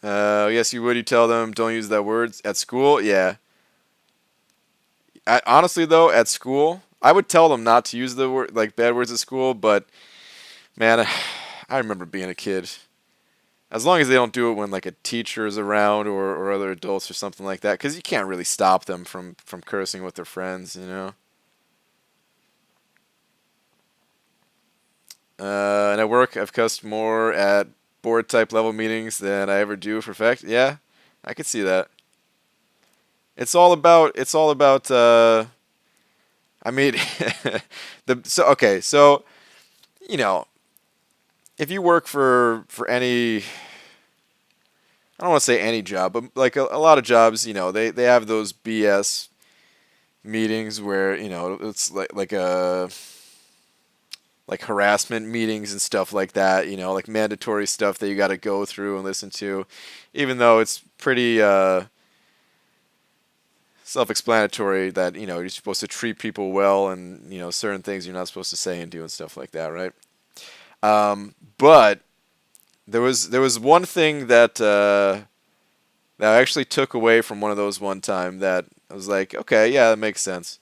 Yes, you would. You tell them don't use that word at school. Yeah. Honestly, though, at school, I would tell them not to use the word like bad words at school. But man, I remember being a kid. As long as they don't do it when like a teacher is around or other adults or something like that, because you can't really stop them from cursing with their friends, And at work, I've cussed more at board type level meetings than I ever do for fact. Yeah, I could see that. It's all about. I mean, so if you work for any, I don't want to say any job, but like a lot of jobs, they have those BS meetings where it's like harassment meetings and stuff like that, like mandatory stuff that you got to go through and listen to, even though it's pretty self-explanatory that you're supposed to treat people well, and certain things you're not supposed to say and do and stuff like that, right? But there was one thing that I actually took away from one of those one time that I was like, okay, yeah, that makes sense.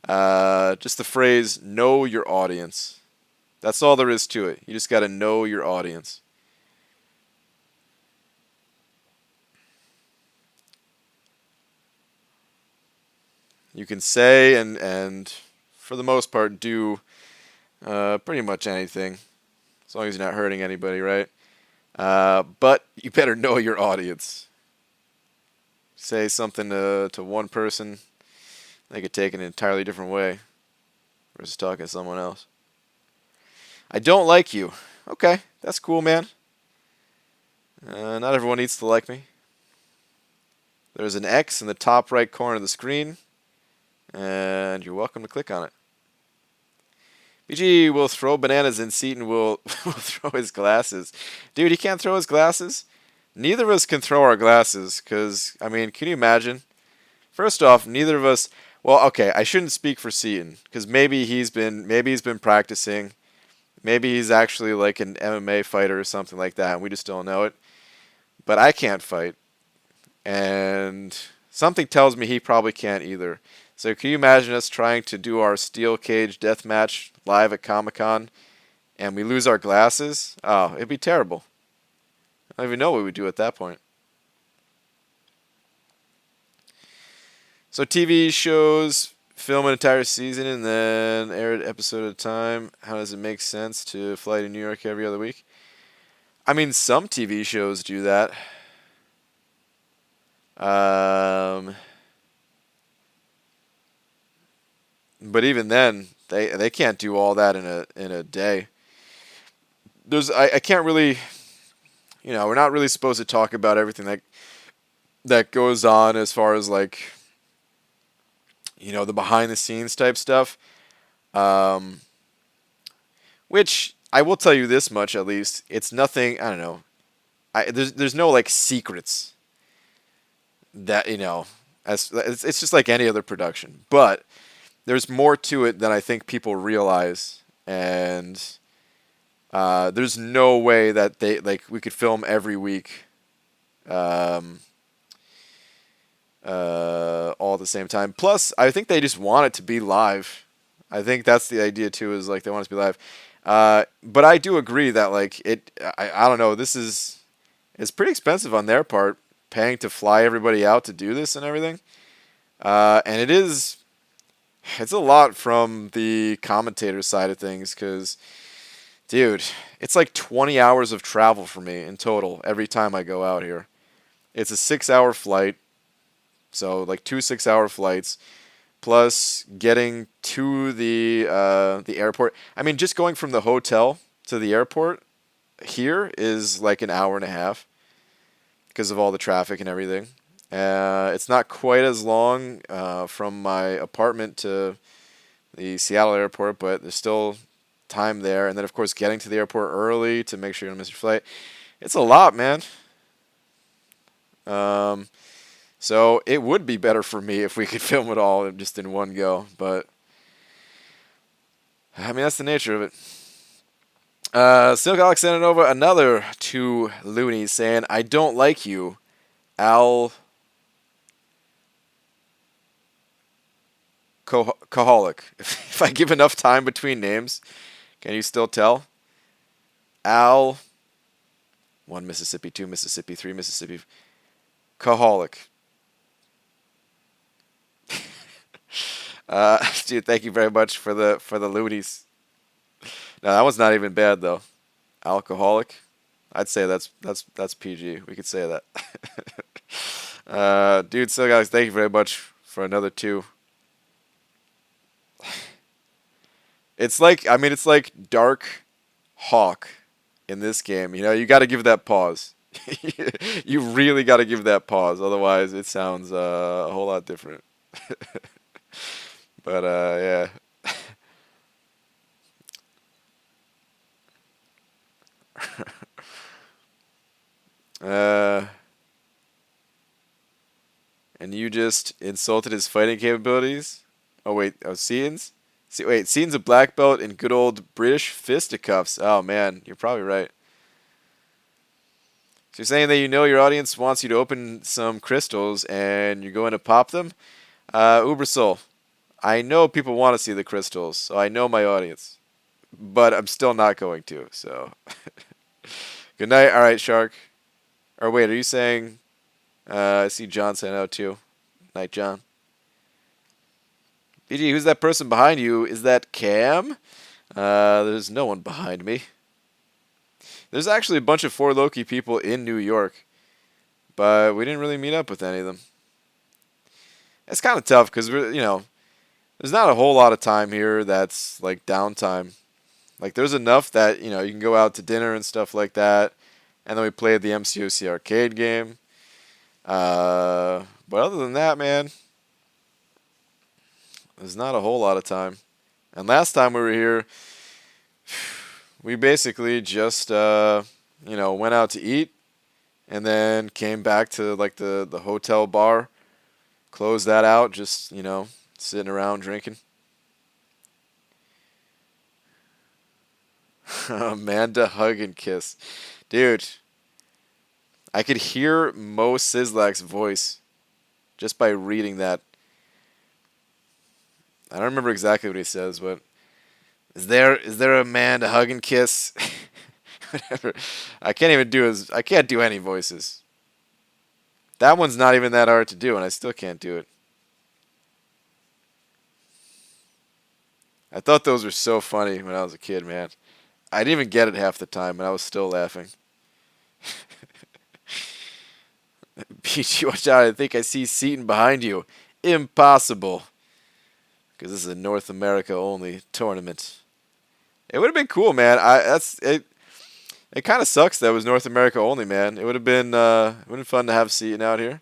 Just the phrase "know your audience." That's all there is to it. You just got to know your audience. You can say and for the most part do pretty much anything, as long as you're not hurting anybody, right? But you better know your audience. Say something to one person, they could take it an entirely different way versus talking to someone else. I don't like you. Okay, that's cool, man. Not everyone needs to like me. There's an X in the top right corner of the screen, and you're welcome to click on it. BG will throw bananas and Seaton will throw his glasses. Dude, he can't throw his glasses? neither of us can throw our glasses because, I mean, can you imagine? First off, neither of us. Well, okay, I shouldn't speak for Seaton because maybe he's been practicing. Maybe he's actually like an MMA fighter or something like that, and we just don't know it. But I can't fight, and something tells me he probably can't either. So can you imagine us trying to do our steel cage death match live at Comic Con, and we lose our glasses? Oh, it'd be terrible. I don't even know what we'd do at that point. So TV shows film an entire season and then air an episode at a time. How does it make sense to fly to New York every other week? I mean, some TV shows do that. Um, but even then, they can't do all that in a day. I can't really, we're not really supposed to talk about everything that goes on as far as like, the behind the scenes type stuff. Um, which I will tell you this much at least, it's nothing. I don't know. There's no like secrets that as it's just like any other production, but there's more to it than I think people realize, and there's no way that we could film every week, um, all at the same time. Plus, I think they just want it to be live. I think that's the idea too. Is like they want it to be live. But I do agree that like it. I don't know. It's pretty expensive on their part, paying to fly everybody out to do this and everything. And it's a lot from the commentator side of things because, dude, it's like 20 hours of travel for me in total every time I go out here. It's a 6-hour flight, so like 2 6-hour flights, plus getting to the airport. I mean, just going from the hotel to the airport here is like an hour and a half because of all the traffic and everything. It's not quite as long from my apartment to the Seattle airport, but there's still time there. And then, of course, getting to the airport early to make sure you don't miss your flight. It's a lot, man. So it would be better for me if we could film it all just in one go. But, I mean, that's the nature of it. Silk Alex sending over another 2 loonies saying, I don't like you, Al Alcoholic. If I give enough time between names, can you still tell? Al, 1 Mississippi, 2 Mississippi, 3 Mississippi. Alcoholic. Dude, thank you very much for the loonies. No, that one's not even bad though. Alcoholic. I'd say that's PG. We could say that. Dude, so guys, thank you very much for another 2. It's like Dark Hawk in this game. You got to give that pause. You really got to give that pause, otherwise it sounds a whole lot different. But yeah. And you just insulted his fighting capabilities? Oh wait, Seaton's? Seaton's a black belt in good old British fisticuffs. Oh man, you're probably right. So you're saying that your audience wants you to open some crystals and you're going to pop them? Ubersoul, I know people want to see the crystals, so I know my audience. But I'm still not going to, so. Good night. All right, Shark. Or wait, are you saying... I see John saying out too. Night, John. BG, who's that person behind you? Is that Cam? There's no one behind me. There's actually a bunch of 4Loki people in New York, but we didn't really meet up with any of them. It's kind of tough because there's not a whole lot of time here that's like downtime. Like there's enough that you can go out to dinner and stuff like that, and then we played the MCOC arcade game. But other than that, man, there's not a whole lot of time. And last time we were here, we basically just went out to eat, and then came back to like the hotel bar, closed that out, just sitting around drinking. Amanda hug and kiss, dude. I could hear Mo Sislak's voice just by reading that. I don't remember exactly what he says, but is there a man to hug and kiss? Whatever. I can't do any voices. That one's not even that hard to do, and I still can't do it. I thought those were so funny when I was a kid, man. I didn't even get it half the time, and I was still laughing. Peachy, watch out! I think I see Seaton behind you. Impossible, because this is a North America only tournament. It would have been cool, man. That's it. It kind of sucks that it was North America only, man. It would have been fun to have Seaton out here.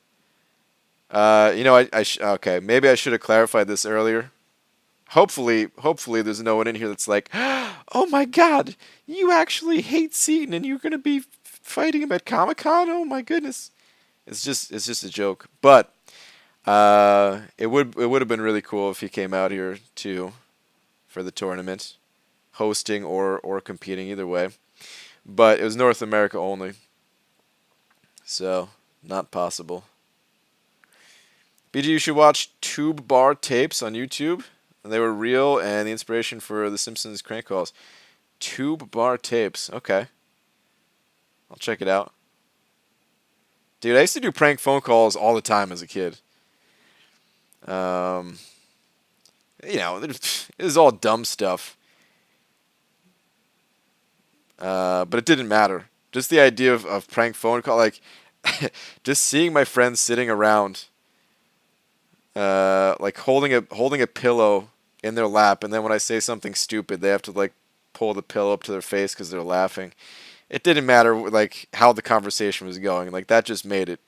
Okay, maybe I should have clarified this earlier. Hopefully, there's no one in here that's like, oh my God, you actually hate Seaton and you're gonna be fighting him at Comic-Con. Oh my goodness, it's just a joke. But it would have been really cool if he came out here too for the tournament, hosting or competing either way. But it was North America only, so not possible. BG, you should watch Tube Bar tapes on YouTube. They were real and the inspiration for The Simpsons crank calls. Tube Bar tapes. Okay. I'll check it out. Dude, I used to do prank phone calls all the time as a kid. It was all dumb stuff. But it didn't matter. Just the idea of prank phone call, like, just seeing my friends sitting around, like holding a pillow in their lap, and then when I say something stupid, they have to like pull the pillow up to their face because they're laughing. It didn't matter like how the conversation was going. Like that just made it,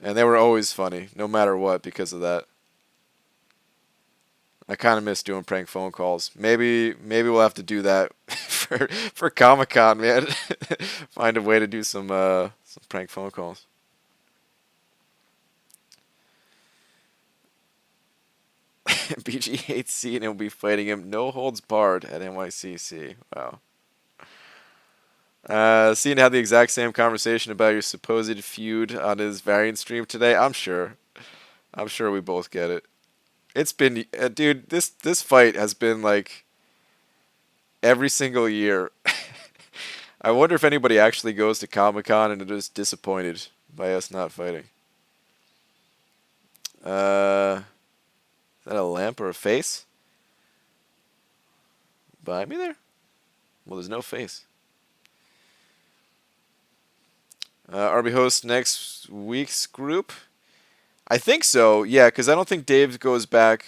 and they were always funny, no matter what, because of that. I kind of miss doing prank phone calls. Maybe we'll have to do that for Comic-Con, man. Find a way to do some prank phone calls. BG hates C and he'll be fighting him no holds barred at NYCC. Wow. Seeing had the exact same conversation about your supposed feud on his variant stream today. I'm sure we both get it. It's been, dude. This fight has been like every single year. I wonder if anybody actually goes to Comic-Con and is disappointed by us not fighting. Is that a lamp or a face? Behind me there? Well, there's no face. RB host next week's group? I think so, yeah, because I don't think Dave goes back.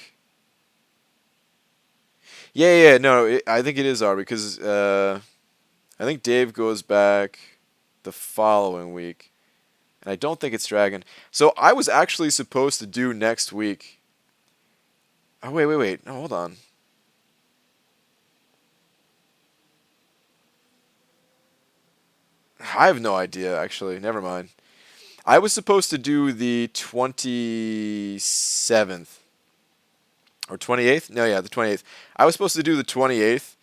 Yeah, no, I think it is RB because I think Dave goes back the following week. And I don't think it's Dragon. So I was actually supposed to do next week. Oh, wait. No, hold on. I have no idea, actually. Never mind. I was supposed to do the 27th. Or 28th? No, yeah, the 28th. I was supposed to do the 28th,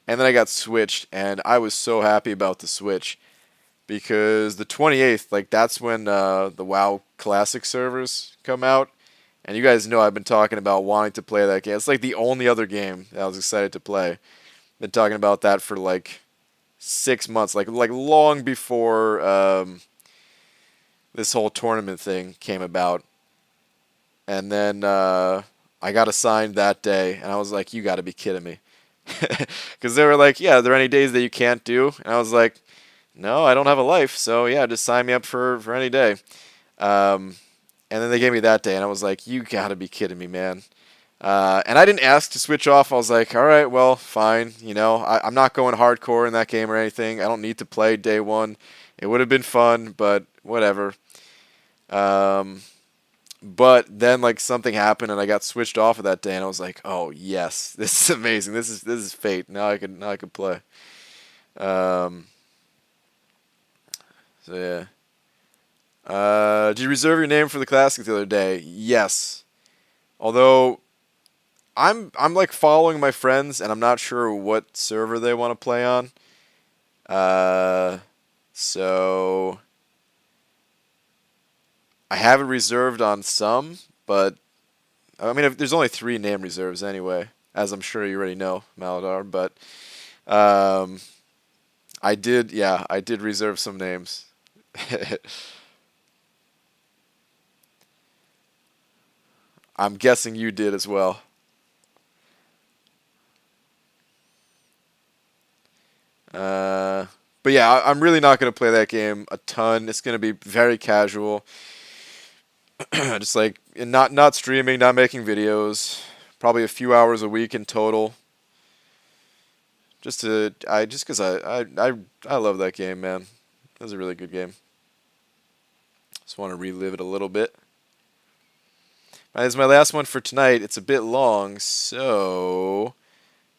and then I got switched, and I was so happy about the switch. Because the 28th, like, that's when the WoW Classic servers come out. And you guys know I've been talking about wanting to play that game. It's like the only other game that I was excited to play. Been talking about that for like 6 months, like long before this whole tournament thing came about. And then I got assigned that day, and I was like, you got to be kidding me. Because they were like, yeah, are there any days that you can't do? And I was like, no, I don't have a life, so yeah, just sign me up for any day. And then they gave me that day, and I was like, you gotta be kidding me, man. And I didn't ask to switch off. I was like, all right, well, fine. I'm not going hardcore in that game or anything. I don't need to play day one. It would have been fun, but whatever. But then like something happened, and I got switched off of that day, and I was like, oh yes, this is amazing. This is fate. Now I can play. So yeah. Did you reserve your name for the classic the other day? Yes. Although I'm like following my friends and I'm not sure what server they want to play on. Uh, so I have it reserved on some, but I mean if, there's only 3 name reserves anyway, as I'm sure you already know, Maladar. But um, I did reserve some names. I'm guessing you did as well. Uh, but yeah, I'm really not going to play that game a ton. It's going to be very casual, just like and not streaming, not making videos. Probably a few hours a week in total. Just because I love that game, man. It was a really good game. Just want to relive it a little bit. This is my last one for tonight. It's a bit long,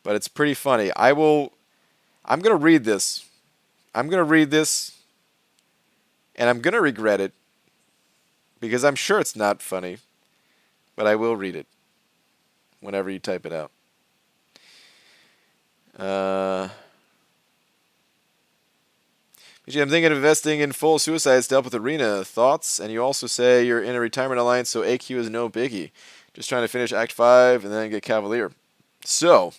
but it's pretty funny. I'm gonna read this. I'm gonna read this, and I'm gonna regret it because I'm sure it's not funny, but I will read it whenever you type it out. I'm thinking of investing in full suicides to help with Arena. Thoughts? And you also say you're in a retirement alliance, so AQ is no biggie. Just trying to finish Act 5 and then get Cavalier. So,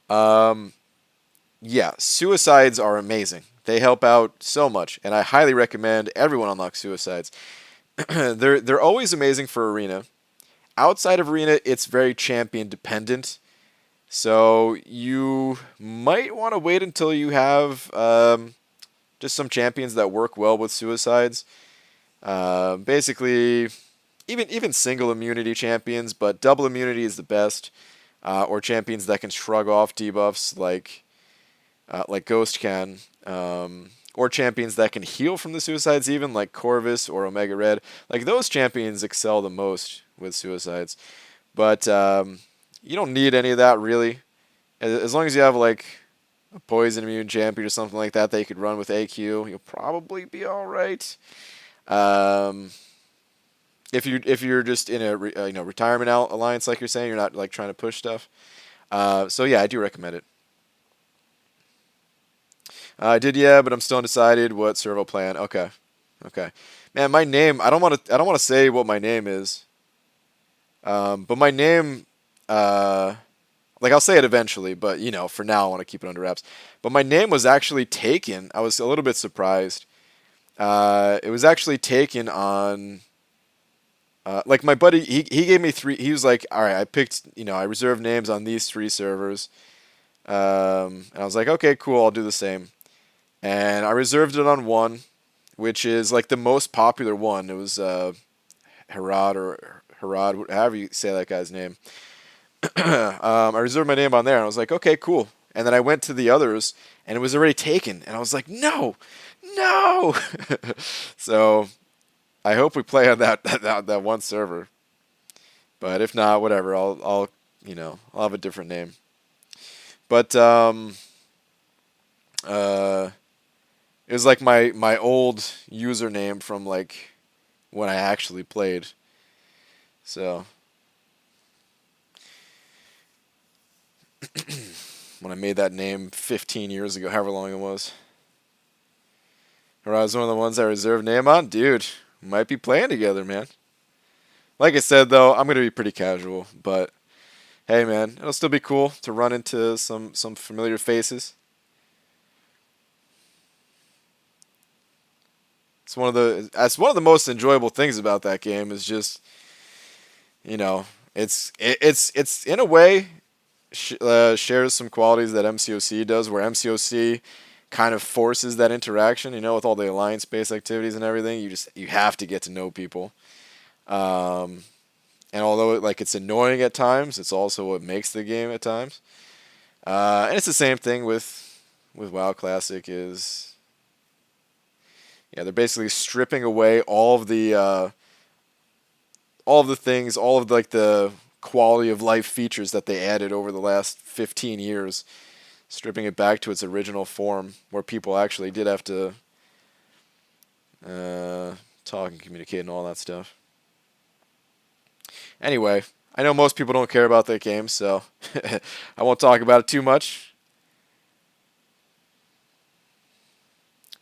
yeah, suicides are amazing. They help out so much, and I highly recommend everyone unlock suicides. They're always amazing for Arena. Outside of Arena, it's very champion dependent. So you might want to wait until you have just some champions that work well with suicides. Basically, even single immunity champions, but double immunity is the best. Or champions that can shrug off debuffs like Ghost can. Or champions that can heal from the suicides even, like Corvus or Omega Red. Like those champions excel the most with suicides. But you don't need any of that really. As long as you have like a poison immune champion or something like that you could run with AQ, you'll probably be all right. If you're just in a retirement alliance like you're saying, you're not like trying to push stuff. So yeah, I do recommend it. I did, yeah, but I'm still undecided what servo plan. Okay, okay, man. My name. I don't want to say what my name is. But my name. Like I'll say it eventually, but for now I want to keep it under wraps. But my name was actually taken. I was a little bit surprised. It was actually taken on. Like my buddy, he gave me 3. He was like, "All right, I picked. I reserved names on these 3 servers." And I was like, "Okay, cool. I'll do the same." And I reserved it on one, which is like the most popular one. It was Harad, however you say that guy's name. I reserved my name on there, and I was like, okay, cool. And then I went to the others, and it was already taken, and I was like, no, no. So I hope we play on that one server. But if not, whatever. I'll have a different name. But it was like my old username from like when I actually played. So when I made that name 15 years ago, however long it was. Or I was one of the ones I reserved name on. Dude, we might be playing together, man. Like I said, though, I'm going to be pretty casual. But, hey, man, it'll still be cool to run into some familiar faces. That's one of the most enjoyable things about that game is just, it's in a way shares some qualities that MCOC does, where MCOC kind of forces that interaction. With all the alliance-based activities and everything, you have to get to know people. And although it's annoying at times, it's also what makes the game at times. And it's the same thing with WoW Classic is. Yeah, they're basically stripping away all of the things, all of the quality of life features that they added over the last 15 years. stripping it back to its original form, where people actually did have to talk and communicate and all that stuff. Anyway, I know most people don't care about that game, so I won't talk about it too much.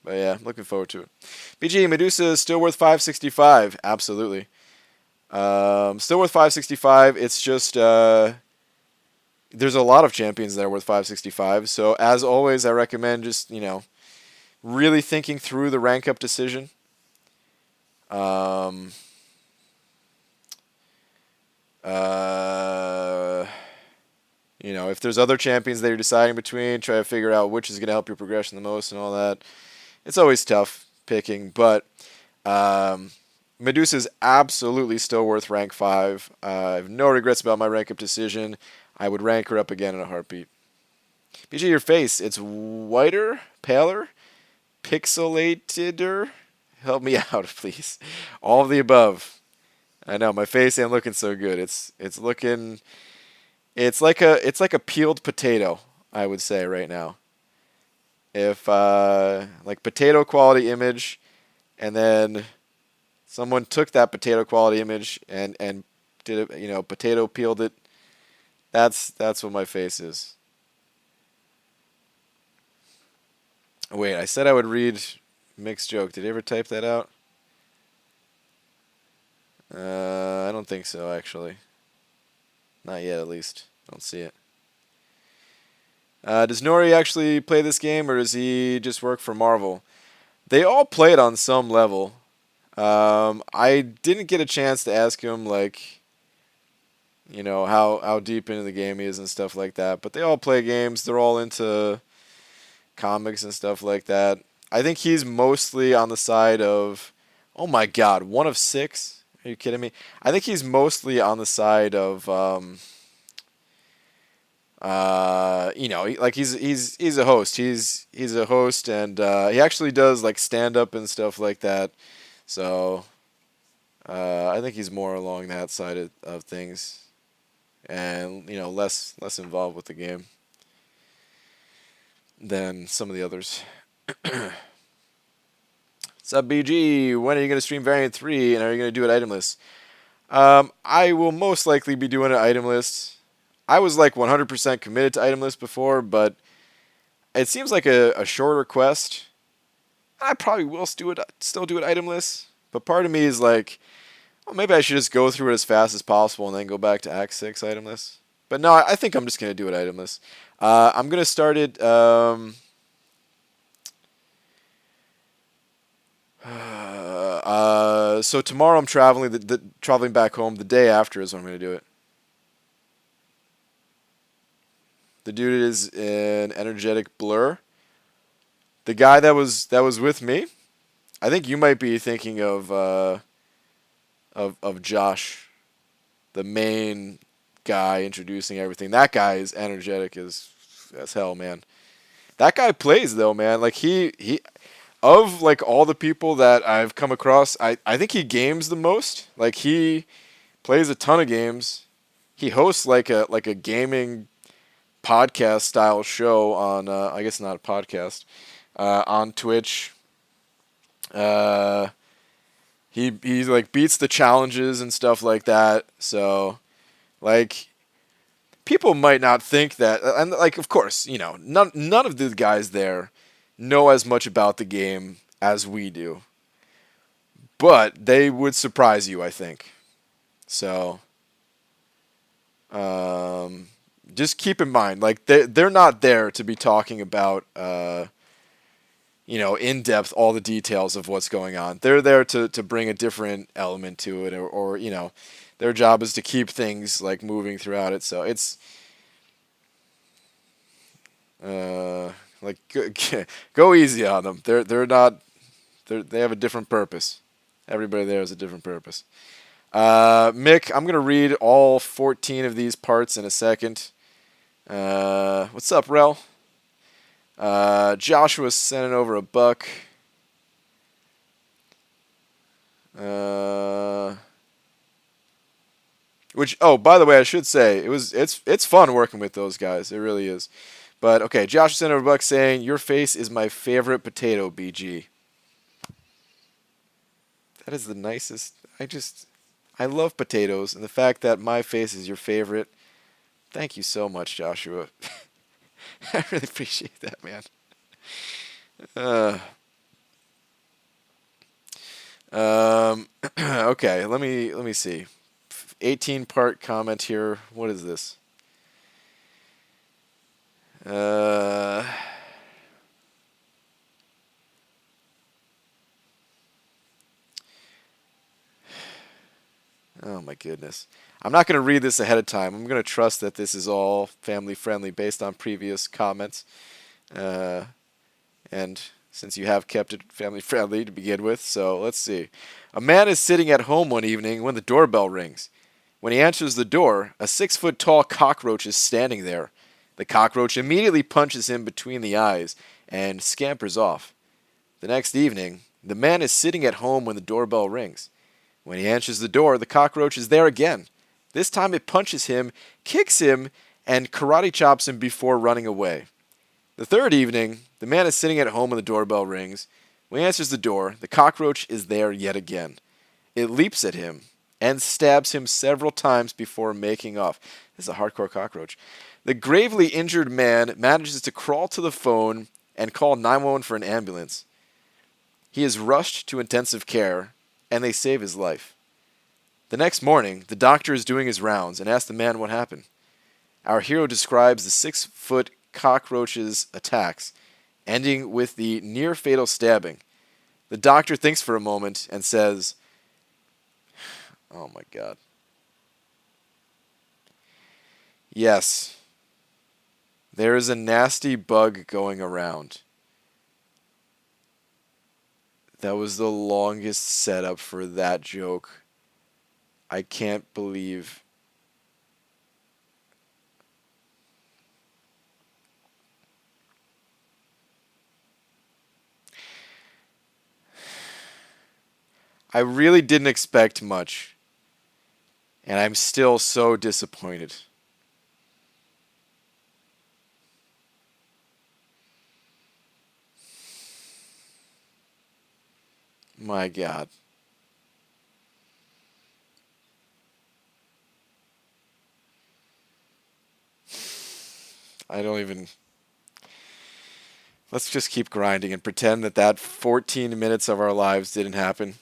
But yeah, looking forward to it. BG, Medusa is still worth 565. Absolutely. Still worth 565. It's just there's a lot of champions that are worth 565. So as always, I recommend just really thinking through the rank up decision. If there's other champions that you're deciding between, try to figure out which is going to help your progression the most and all that. It's always tough picking, but Medusa is absolutely still worth rank 5. I have no regrets about my rank up decision. I would rank her up again in a heartbeat. BG, your face, it's whiter, paler, pixelateder. Help me out, please. All of the above. I know my face ain't looking so good. It's looking. It's like a peeled potato, I would say right now. If like potato quality image, and then someone took that potato quality image and did it, potato peeled it. That's what my face is. Wait, I said I would read mixed joke. Did you ever type that out? I don't think so, actually. Not yet, at least. I don't see it. Does Nori actually play this game, or does he just work for Marvel? They all play it on some level. I didn't get a chance to ask him, how deep into the game he is and stuff like that. But they all play games. They're all into comics and stuff like that. I think he's mostly on the side of, oh my God, 1 of 6? Are you kidding me? I think he's mostly on the side of, he's a host. He's a host, and he actually does stand up and stuff like that. So I think he's more along that side of things, and less involved with the game than some of the others. What's up, BG? When are you going to stream Variant 3, and are you going to do it itemless? I will most likely be doing an item list. I was 100% committed to item list before, but it seems like a shorter quest. I probably will still do it item list, but part of me is well, maybe I should just go through it as fast as possible and then go back to Act 6 item list. But no, I think I'm just going to do it item list. I'm going to start it... so tomorrow I'm traveling. Traveling back home. The day after is when I'm going to do it. The dude is an energetic blur. The guy that was with me. I think you might be thinking of Josh, the main guy introducing everything. That guy is energetic as hell, man. That guy plays though, man. He of all the people that I've come across, I think he games the most. He plays a ton of games. He hosts a gaming podcast style show on I guess not a podcast on Twitch. He beats the challenges and stuff like that. So people might not think that, and of course none of the guys there know as much about the game as we do, but they would surprise you, I think. So just keep in mind, they're not there to be talking about in depth all the details of what's going on. They're there to bring a different element to it, or their job is to keep things moving throughout it. So it's go easy on them. They have a different purpose. Everybody there has a different purpose. Mick, I'm gonna read all 14 of these parts in a second. What's up, Rel? Joshua's sending over a buck. Which, oh, by the way, I should say it's fun working with those guys. It really is. But okay, Josh sent over a buck saying, "Your face is my favorite potato, BG." That is the nicest. I love potatoes, and the fact that my face is your favorite. Thank you so much, Joshua. I really appreciate that, man. Uh, okay, let me see. 18-part comment here. What is this? Uh, oh my goodness. I'm not going to read this ahead of time. I'm going to trust that this is all family friendly based on previous comments. Uh, and since you have kept it family friendly to begin with, so let's see. A man is sitting at home one evening when the doorbell rings. When he answers the door, a 6-foot tall cockroach is standing there. The cockroach immediately punches him between the eyes and scampers off. The next evening, the man is sitting at home when the doorbell rings. When he answers the door, the cockroach is there again. This time it punches him, kicks him, and karate chops him before running away. The third evening, the man is sitting at home when the doorbell rings. When he answers the door, the cockroach is there yet again. It leaps at him and stabs him several times before making off. This is a hardcore cockroach. The gravely injured man manages to crawl to the phone and call 911 for an ambulance. He is rushed to intensive care, and they save his life. The next morning, the doctor is doing his rounds and asks the man what happened. Our hero describes the 6-foot cockroach's attacks, ending with the near-fatal stabbing. The doctor thinks for a moment and says, "Oh my God. Yes, there is a nasty bug going around." That was the longest setup for that joke. I can't believe. I really didn't expect much, and I'm still so disappointed. My God. I don't even. Let's just keep grinding and pretend that that 14 minutes of our lives didn't happen.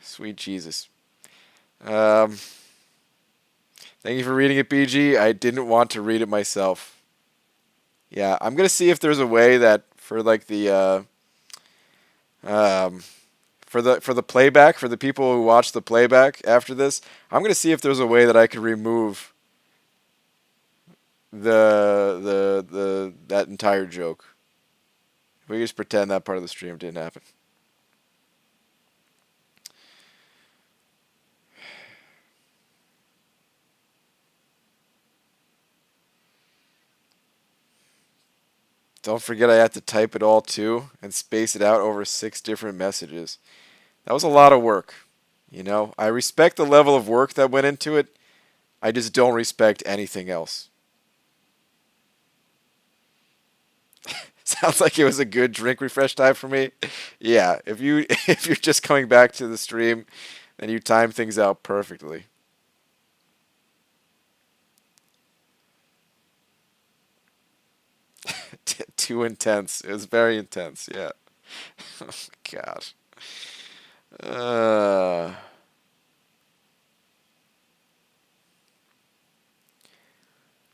Sweet Jesus. Um, Thank you for reading it, BG. I didn't want to read it myself. Yeah, I'm gonna see if there's a way that for like the um, for the playback for the people who watch the playback after this, I'm gonna see if there's a way that I could remove the that entire joke. We just pretend that part of the stream didn't happen. Don't forget I had to type it all too and space it out over 6 different messages. That was a lot of work. You know, I respect the level of work that went into it. I just don't respect anything else. Sounds like it was a good drink refresh time for me. Yeah, if you if you're just coming back to the stream, then you time things out perfectly. Too intense. It was very intense. Yeah. Oh, God. Uh,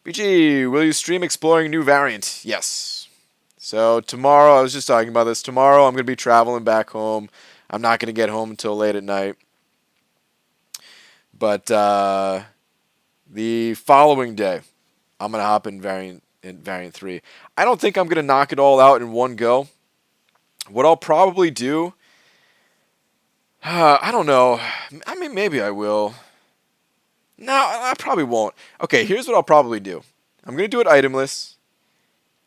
BG, will you stream exploring new variant? Yes. So tomorrow, I was just talking about this. Tomorrow, I'm going to be traveling back home. I'm not going to get home until late at night. But the following day, I'm going to hop in variant 3. I don't think I'm going to knock it all out in one go. What I'll probably do, I don't know. I mean, maybe I will. No, I probably won't. Okay, here's what I'll probably do. I'm going to do it itemless,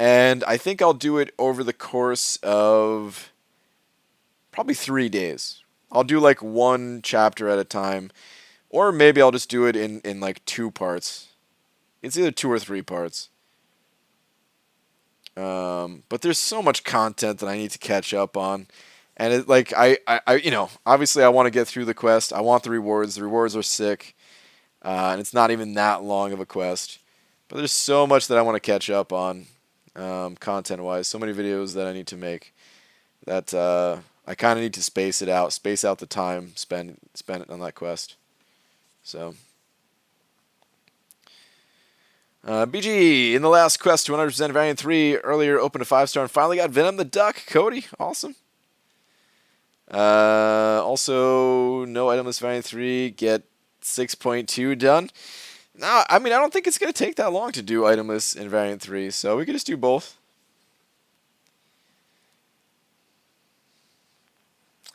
and I think I'll do it over the course of probably 3 days. I'll do like one chapter at a time, or maybe I'll just do it in like 2 parts. It's either 2 or 3 parts. But there's so much content that I need to catch up on. And it, like you know, obviously I want to get through the quest. I want the rewards. The rewards are sick, and it's not even that long of a quest. But there's so much that I want to catch up on, content-wise. So many videos that I need to make that I kind of need to space it out, space out the time spent on that quest. So. BG, in the last quest, 200% Variant 3, earlier opened a 5-star and finally got Venom the Duck. Cody, awesome. Also, no itemless Variant 3, get 6.2 done. No, I mean, I don't think it's going to take that long to do itemless in Variant 3, so we could just do both.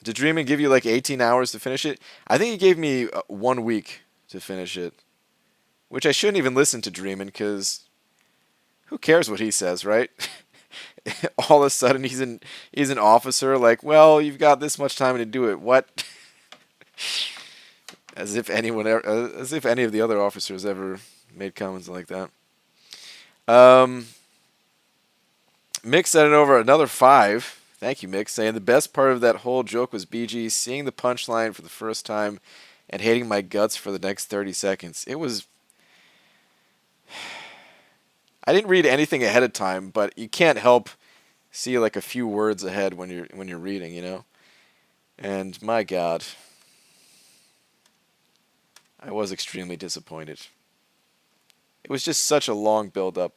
Did Dreamin' give you like 18 hours to finish it? I think he gave me 1 week to finish it. Which I shouldn't even listen to Dreamin' because who cares what he says, right? All of a sudden he's an officer, like, well, you've got this much time to do it. What? As if any of the other officers ever made comments like that. Mick sent it over another 5. Thank you, Mick, saying the best part of that whole joke was BG seeing the punchline for the first time and hating my guts for the next 30 seconds. It was. I didn't read anything ahead of time, but you can't help see like a few words ahead when you're reading, you know. And my God, I was extremely disappointed. It was just such a long build-up.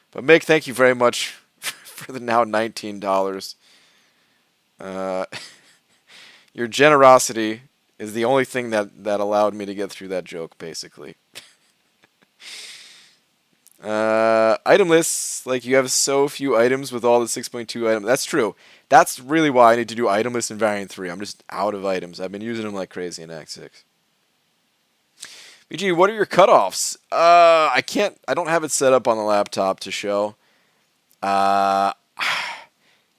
But Mick, thank you very much for the now $19. Your generosity is the only thing that allowed me to get through that joke, basically. Item lists, like you have so few items with all the 6.2 items. That's true. That's really why I need to do item lists in Variant 3. I'm just out of items. I've been using them like crazy in Act 6. BG, what are your cutoffs? I don't have it set up on the laptop to show.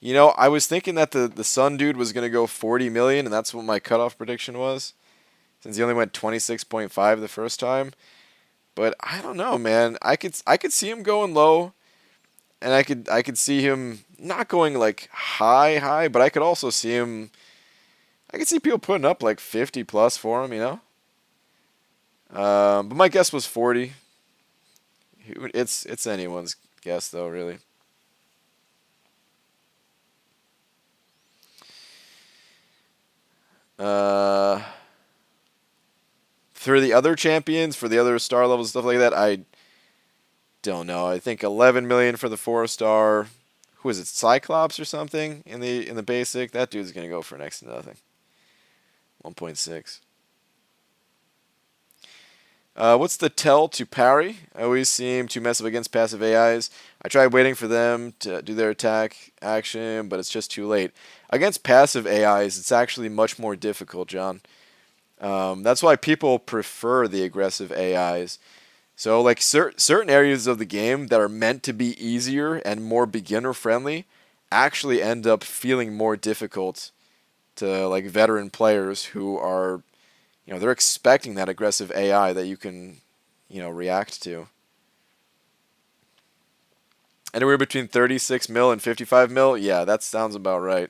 You know, I was thinking that the Sun dude was going to go 40 million, and that's what my cutoff prediction was, since he only went 26.5 the first time. But I don't know, man. I could see him going low, and I could see him not going like high, but I could also see him. I could see people putting up like 50 plus for him, you know. But my guess was 40. It's anyone's guess though, really. For the other champions, for the other star levels, stuff like that, I don't know. I think 11 million for the 4-star. Who is it? Cyclops or something in the basic. That dude's gonna go for next to nothing. 1.6. What's the tell to parry? I always seem to mess up against passive AIs. I tried waiting for them to do their attack action, but it's just too late. Against passive AIs, it's actually much more difficult, John. That's why people prefer the aggressive AIs. So, like, certain areas of the game that are meant to be easier and more beginner-friendly actually end up feeling more difficult to, like, veteran players who are, you know, they're expecting that aggressive AI that you can, you know, react to. Anywhere between 36 mil and 55 mil? Yeah, that sounds about right.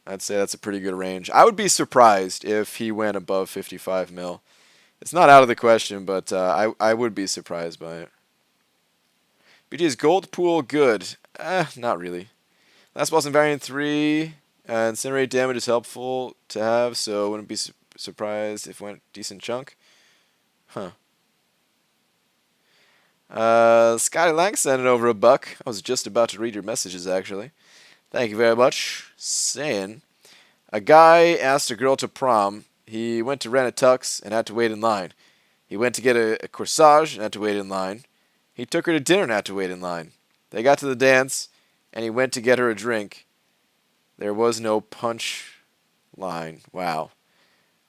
I'd say that's a pretty good range. I would be surprised if he went above 55 mil. It's not out of the question, but I would be surprised by it. BG's gold pool good. Not really. Last boss in Variant 3, incinerate damage is helpful to have, so wouldn't be surprised if it went decent chunk. Huh. Scotty Lang sent it over $1. I was just about to read your messages, actually. Thank you very much. Saying, a guy asked a girl to prom. He went to rent a tux and had to wait in line. He went to get a corsage and had to wait in line. He took her to dinner and had to wait in line. They got to the dance, and he went to get her a drink. There was no punch line. Wow.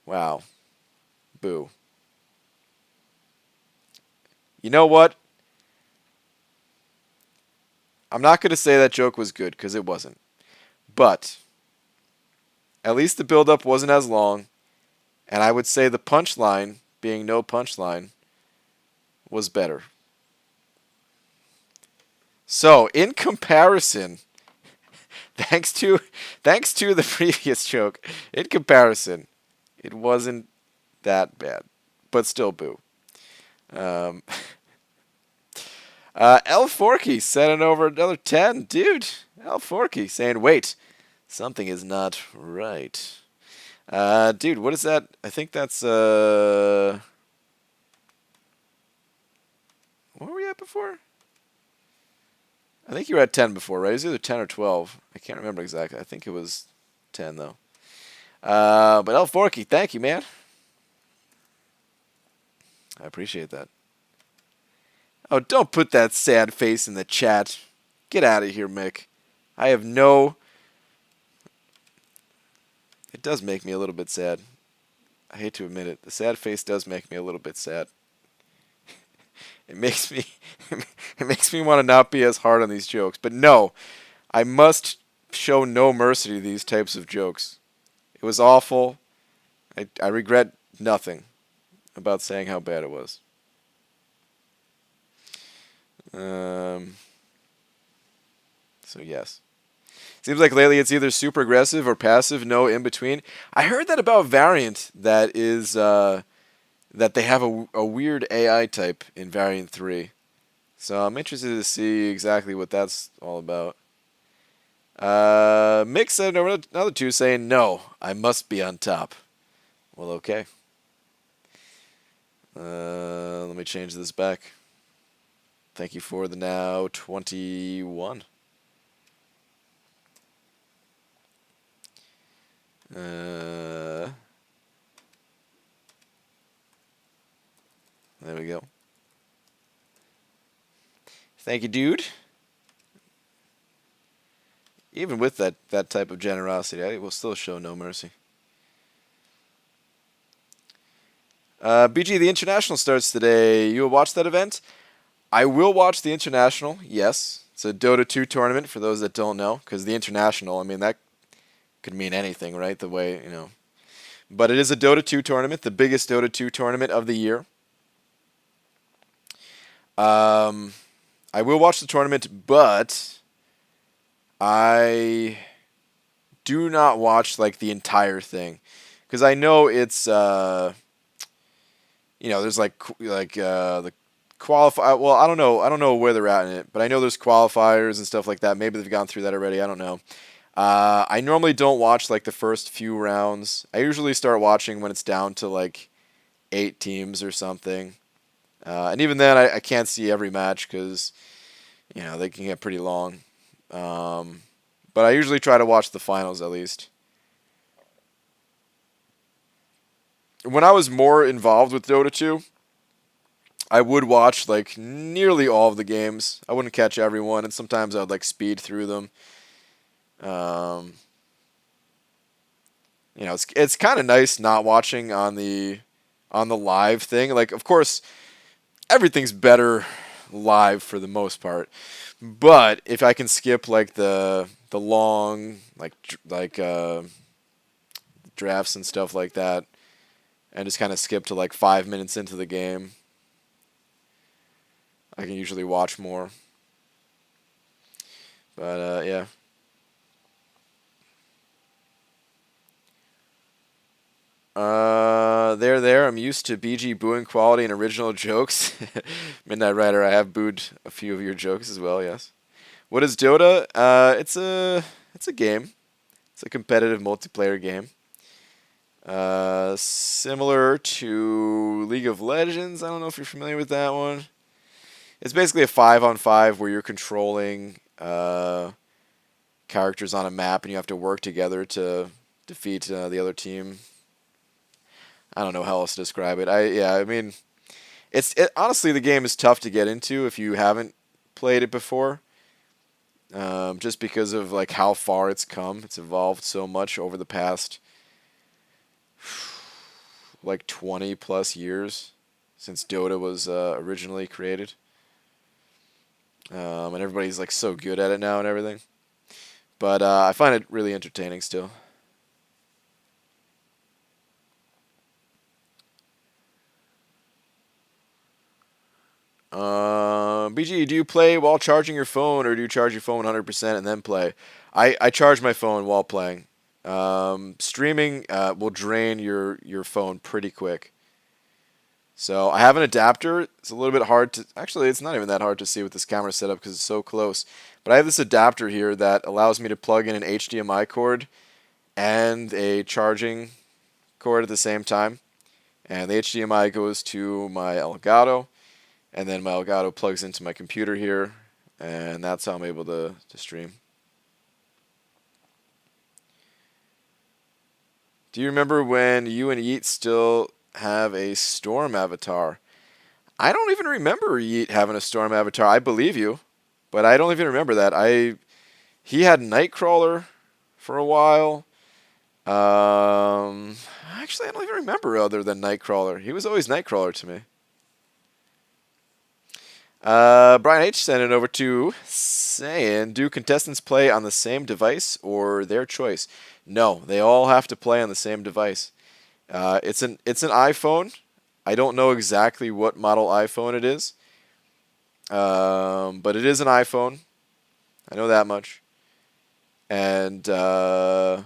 Wow. Boo. You know what? I'm not going to say that joke was good, because it wasn't. But at least the build-up wasn't as long, And I would say the punchline, being no punchline, was better. So, in comparison, thanks to the previous joke, in comparison, it wasn't that bad, but still boo. Um, L Forky sending over another 10, dude. L Forky saying, "Wait, something is not right." Dude, what is that? I think that's what were we at before? I think you were at 10 before, right? It was either 10 or 12. I can't remember exactly. I think it was 10, though. But El Forky, thank you, man. I appreciate that. Oh, don't put that sad face in the chat. Get out of here, Mick. I have no... It does make me a little bit sad. I hate to admit it. The sad face does make me a little bit sad. It makes me it makes me want to not be as hard on these jokes. But no, I must show no mercy to these types of jokes. It was awful. I regret nothing about saying how bad it was. So yes. Seems like lately it's either super aggressive or passive, no in between. I heard that about Variant that is that they have a weird AI type in Variant 3. So I'm interested to see exactly what that's all about. Mick said another two saying, "No, I must be on top." Well, okay. Let me change this back. Thank you for the now 21. There we go. Thank you, dude. Even with that type of generosity, I will still show no mercy. BG, the International starts today. You will watch that event? I will watch the International, yes. It's a Dota 2 tournament, for those that don't know. Because the International, I mean, that could mean anything, right? The way, you know. But it is a Dota 2 tournament, the biggest Dota 2 tournament of the year. I will watch the tournament, but I do not watch like the entire thing, because I know it's you know, there's like the qualify. Well, I don't know where they're at in it, but I know there's qualifiers and stuff like that. Maybe they've gone through that already. I don't know. I normally don't watch like the first few rounds. I usually start watching when it's down to like 8 teams or something. And even then, I can't see every match because, you know, they can get pretty long. But I usually try to watch the finals at least. When I was more involved with Dota 2, I would watch like nearly all of the games. I wouldn't catch everyone, and sometimes I would like speed through them. You know, it's kind of nice not watching on the live thing. Like, of course, everything's better live for the most part. But if I can skip like the long drafts and stuff like that, and just kind of skip to like 5 minutes into the game, I can usually watch more. But yeah. There. I'm used to BG booing quality and original jokes. Midnight Rider, I have booed a few of your jokes as well. Yes. What is Dota? It's a game. It's a competitive multiplayer game. Similar to League of Legends. I don't know if you're familiar with that one. It's basically a 5-on-5 where you're controlling characters on a map and you have to work together to defeat the other team. I don't know how else to describe it. I mean, honestly, the game is tough to get into if you haven't played it before. Just because of like how far it's come. It's evolved so much over the past like 20 plus years since Dota was originally created. And everybody's like so good at it now and everything. But I find it really entertaining still. BG, do you play while charging your phone, or do you charge your phone 100% and then play? I charge my phone while playing. Streaming will drain your phone pretty quick. So I have an adapter. It's a little bit hard to, actually, it's not even that hard to see with this camera setup because it's so close. But I have this adapter here that allows me to plug in an HDMI cord and a charging cord at the same time. And the HDMI goes to my Elgato, and then my Elgato plugs into my computer here, and that's how I'm able to stream. Do you remember when you and Yeet still have a Storm avatar? I don't even remember Yeet having a Storm avatar. I believe you, but I don't even remember that. He had Nightcrawler for a while. Actually, I don't even remember other than Nightcrawler. He was always Nightcrawler to me. Brian H. sent it over to saying, do contestants play on the same device or their choice? No, they all have to play on the same device. It's an iPhone. I don't know exactly what model iPhone it is, but it is an iPhone. I know that much. And I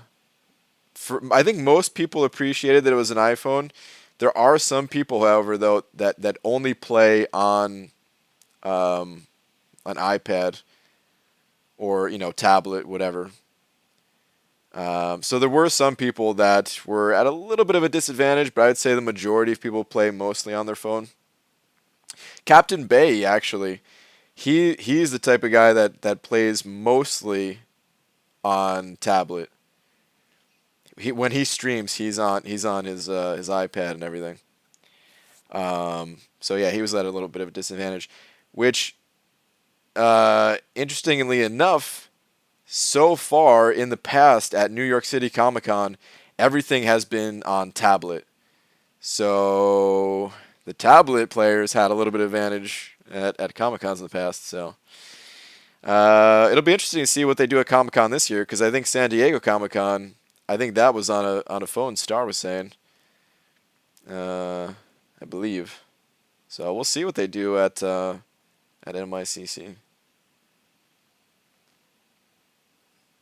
think most people appreciated that it was an iPhone. There are some people, however, though, that only play on an iPad or tablet, whatever. So there were some people that were at a little bit of a disadvantage, but I'd say the majority of people play mostly on their phone. Captain Bay, actually, he's the type of guy that plays mostly on tablet. When he streams, he's on his iPad and everything. So yeah, he was at a little bit of a disadvantage, which interestingly enough, so far in the past at New York City Comic Con, everything has been on tablet. So the tablet players had a little bit of advantage at Comic Cons in the past. So it'll be interesting to see what they do at Comic Con this year, because I think San Diego Comic Con, I think that was on a phone. Star was saying, I believe. So we'll see what they do at NYCC.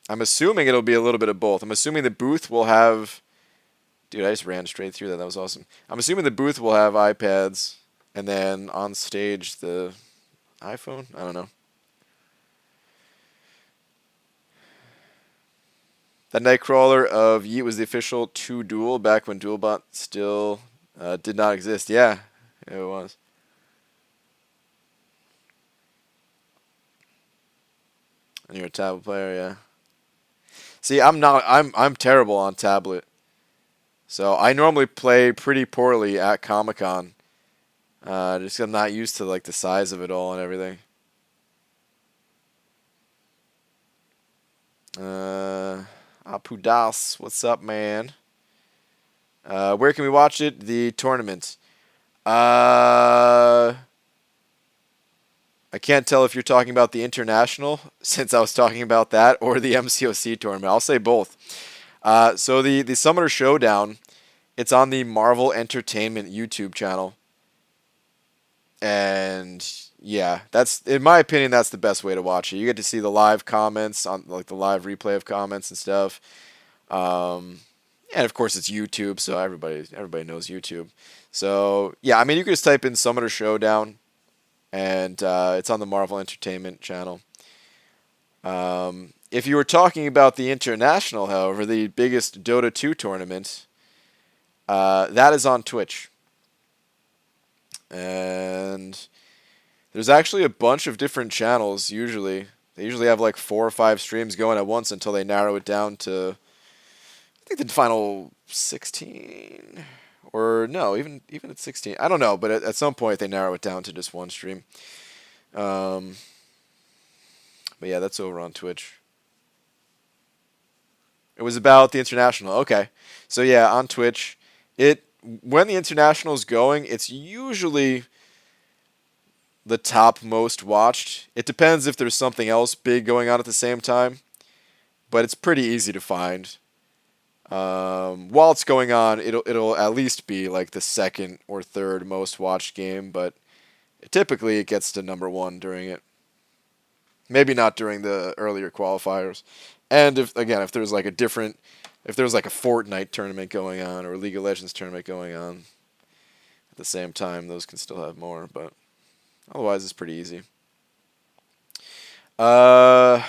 I'm assuming it'll be a little bit of both. I'm assuming the booth will have... Dude, I just ran straight through that. That was awesome. I'm assuming the booth will have iPads, and then on stage the iPhone? I don't know. That Nightcrawler of Yeet was the official 2 duel back when DualBot still did not exist. Yeah, it was. And you're a tablet player, yeah. See, I'm terrible on tablet. So I normally play pretty poorly at Comic-Con. Just 'cause I'm not used to like the size of it all and everything. Apudas, what's up, man? Where can we watch it? The tournament. I can't tell if you're talking about the international, since I was talking about that, or the MCOC tournament. I'll say both. So the Summoner Showdown, it's on the Marvel Entertainment YouTube channel. And yeah, that's, in my opinion, that's the best way to watch it. You get to see the live comments on, like, the live replay of comments and stuff. And of course it's YouTube, so everybody knows YouTube. So yeah, I mean, you can just type in Summoner Showdown, and it's on the Marvel Entertainment channel. If you were talking about the international, however, the biggest Dota 2 tournament, that is on Twitch. And there's actually a bunch of different channels usually. They usually have like 4 or 5 streams going at once until they narrow it down to, I think, the final 16. Or no, even at 16. I don't know, but at some point they narrow it down to just one stream. But yeah, that's over on Twitch. It was about the international. Okay. So yeah, on Twitch, when the international is going, it's usually the top most watched. It depends if there's something else big going on at the same time, but it's pretty easy to find. While it's going on, it'll at least be like the second or third most watched game, but Typically, it gets to number one during it. Maybe not during the earlier qualifiers. And if there's like a different, if there's like a Fortnite tournament going on or a League of Legends tournament going on at the same time, those can still have more. But otherwise, it's pretty easy. Did I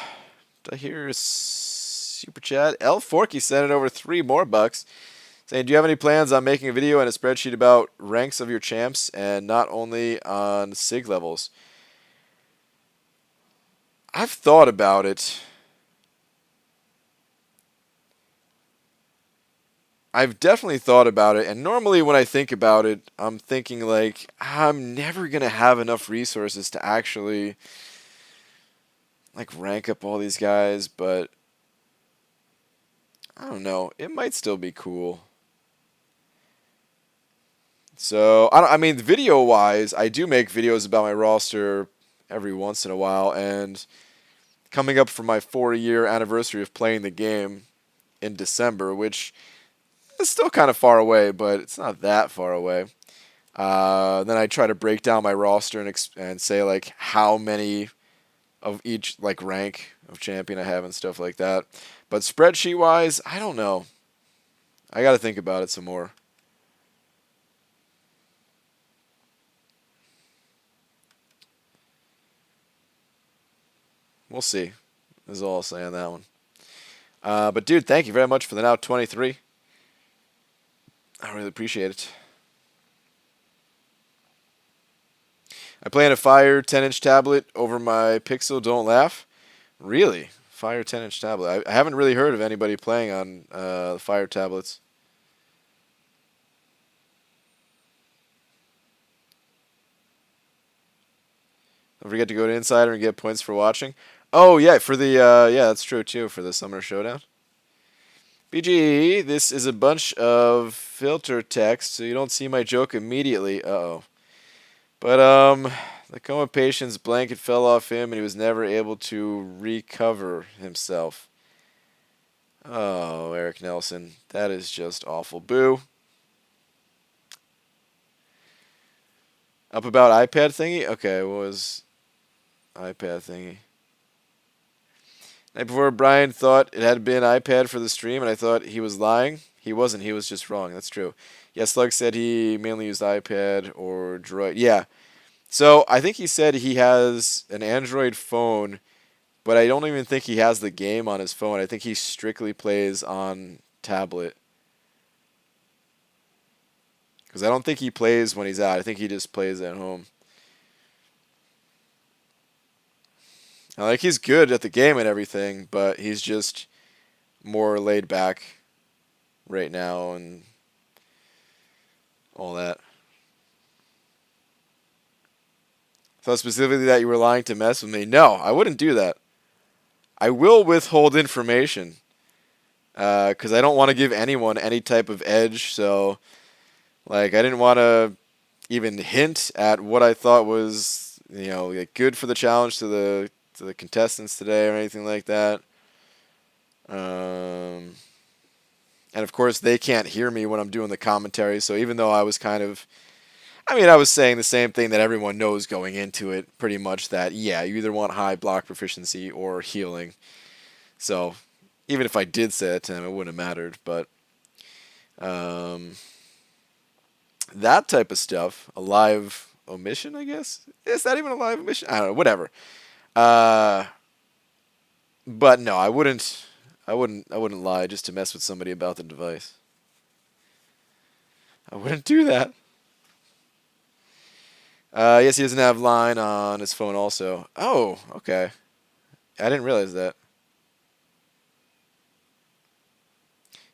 hear a super chat? L Forky sent it over 3 more bucks, saying, "Do you have any plans on making a video and a spreadsheet about ranks of your champs and not only on sig levels?" I've thought about it. I've definitely thought about it, and normally when I think about it, I'm thinking like I'm never gonna have enough resources to actually like rank up all these guys, but I don't know. It might still be cool. So I mean, video wise, I do make videos about my roster every once in a while, and coming up for my 4-year anniversary of playing the game in December, which is still kind of far away, but it's not that far away. Then I try to break down my roster and say like how many of each like rank of champion I have and stuff like that. But spreadsheet wise, I don't know. I got to think about it some more. We'll see. Is all I'll say on that one. But dude, thank you very much for the now 23. I really appreciate it. I play on a Fire 10-inch tablet over my Pixel. Don't laugh. Really? Fire 10-inch tablet. I haven't really heard of anybody playing on Fire tablets. Don't forget to go to Insider and get points for watching. Oh yeah, for the yeah, that's true too for the Summer Showdown. BG, this is a bunch of filter text, so you don't see my joke immediately. Uh-oh. But the coma patient's blanket fell off him, and he was never able to recover himself. Oh, Eric Nelson, that is just awful. Boo. Up about iPad thingy? Okay, what was iPad thingy? Night before, Brian thought it had been iPad for the stream, and I thought he was lying. He wasn't. He was just wrong. That's true. Yes, Slug said he mainly used iPad or Droid. Yeah. So I think he said he has an Android phone, but I don't even think he has the game on his phone. I think he strictly plays on tablet. Because I don't think he plays when he's out. I think he just plays at home. Like, he's good at the game and everything, but he's just more laid back right now and all that. Thought specifically that you were lying to mess with me. No, I wouldn't do that. I will withhold information because I don't want to give anyone any type of edge. So, like, I didn't want to even hint at what I thought was, like good for the challenge to the contestants today or anything like that. And of course, they can't hear me when I'm doing the commentary. So even though I was I was saying the same thing that everyone knows going into it, pretty much that, yeah, you either want high block proficiency or healing. So even if I did say that to them, it wouldn't have mattered. But that type of stuff, a live omission, I guess? Is that even a live omission? I don't know, whatever. But no, I wouldn't lie just to mess with somebody about the device. I wouldn't do that. Yes, he doesn't have line on his phone also. Oh, okay. I didn't realize that.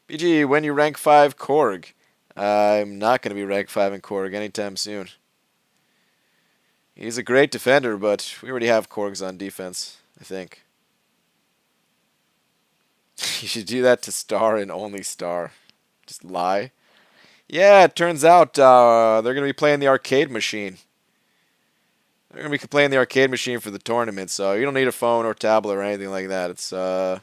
BG, when you rank 5 Korg? I'm not going to be rank 5 in Korg anytime soon. He's a great defender, but we already have Korgs on defense, I think. You should do that to Star and only Star. Just lie. Yeah, it turns out they're going to be playing the arcade machine. They're going to be playing the arcade machine for the tournament, so you don't need a phone or tablet or anything like that. It's we're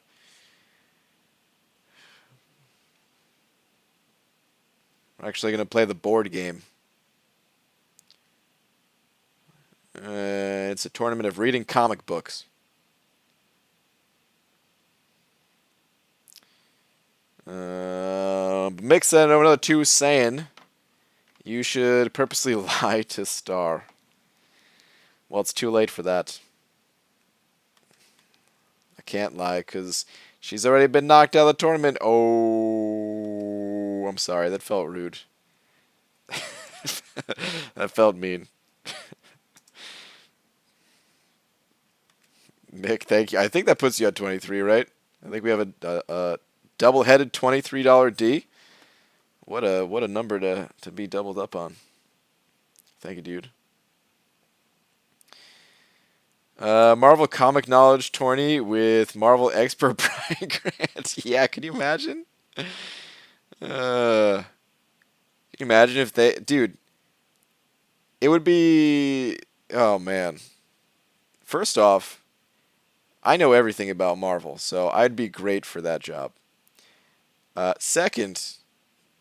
actually going to play the board game. It's a tournament of reading comic books. Mix that over another 2 saying you should purposely lie to Star. Well, it's too late for that. I can't lie because she's already been knocked out of the tournament. Oh, I'm sorry. That felt rude. That felt mean. Nick, thank you. I think that puts you at 23, right? I think we have a double-headed $23 D. What a number to be doubled up on. Thank you, dude. Marvel comic knowledge tourney with Marvel expert Brian Grant. Yeah, can you imagine? Can you imagine if they, dude? It would be. Oh man. First off, I know everything about Marvel, so I'd be great for that job. Second,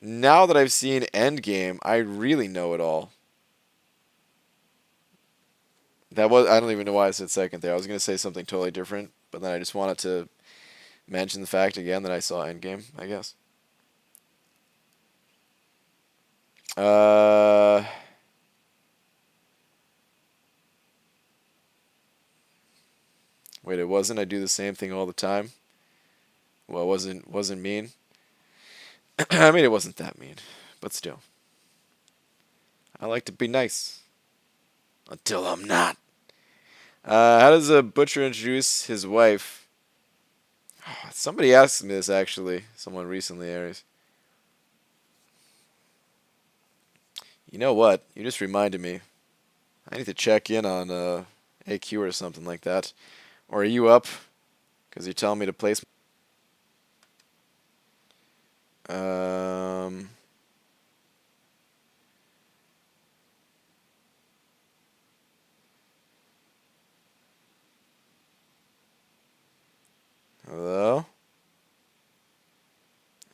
now that I've seen Endgame, I really know it all. I don't even know why I said second there. I was going to say something totally different, but then I just wanted to mention the fact again that I saw Endgame, I guess. Wait, it wasn't. I do the same thing all the time. Well, it wasn't mean. I mean, it wasn't that mean, but still. I like to be nice until I'm not. How does a butcher introduce his wife? Somebody asked me this actually. Someone recently, Aries. You know what? You just reminded me. I need to check in on AQ or something like that. Or are you up? Because you're telling me to place. Hello?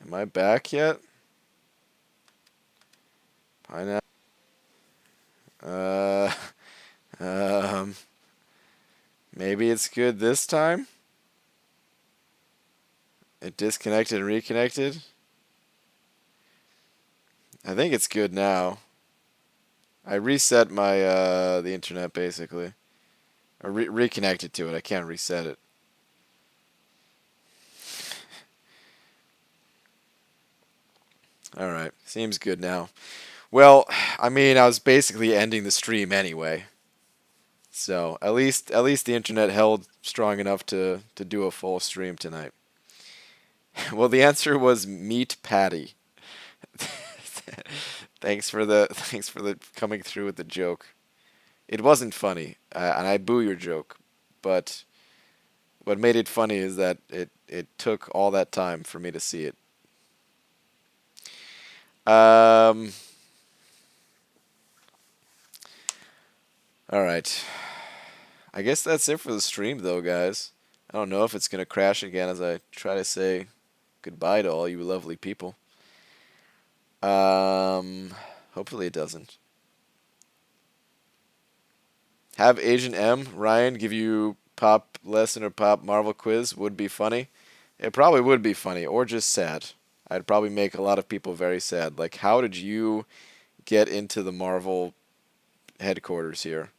Am I back yet? Pineapple. Maybe it's good this time? It disconnected and reconnected? I think it's good now. I reset my the internet basically. I reconnected to it. I can't reset it. All right, seems good now. Well, I mean, I was basically ending the stream anyway. So at least the internet held strong enough to do a full stream tonight. Well, the answer was meat patty. Thanks for the coming through with the joke. It wasn't funny, and I boo your joke. But what made it funny is that it took all that time for me to see it. All right. I guess that's it for the stream, though, guys. I don't know if it's going to crash again as I try to say goodbye to all you lovely people. Hopefully it doesn't. Have Agent M, Ryan, give you pop lesson or pop Marvel quiz would be funny. It probably would be funny, or just sad. I'd probably make a lot of people very sad. Like, how did you get into the Marvel headquarters here?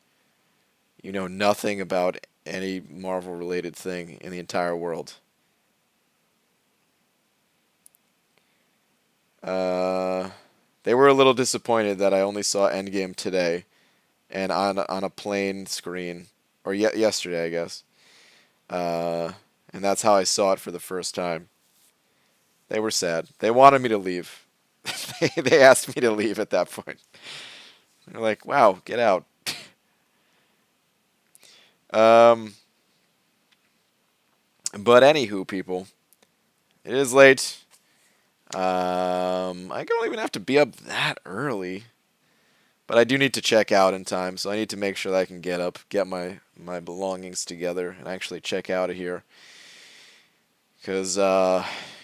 You know nothing about any Marvel-related thing in the entire world. They were a little disappointed that I only saw Endgame today, and on a plain screen, or yesterday, I guess. And that's how I saw it for the first time. They were sad. They wanted me to leave. They asked me to leave at that point. They're like, "Wow, get out." But anywho, people, it is late. I don't even have to be up that early, but I do need to check out in time, so I need to make sure that I can get up, get my belongings together, and actually check out of here. Because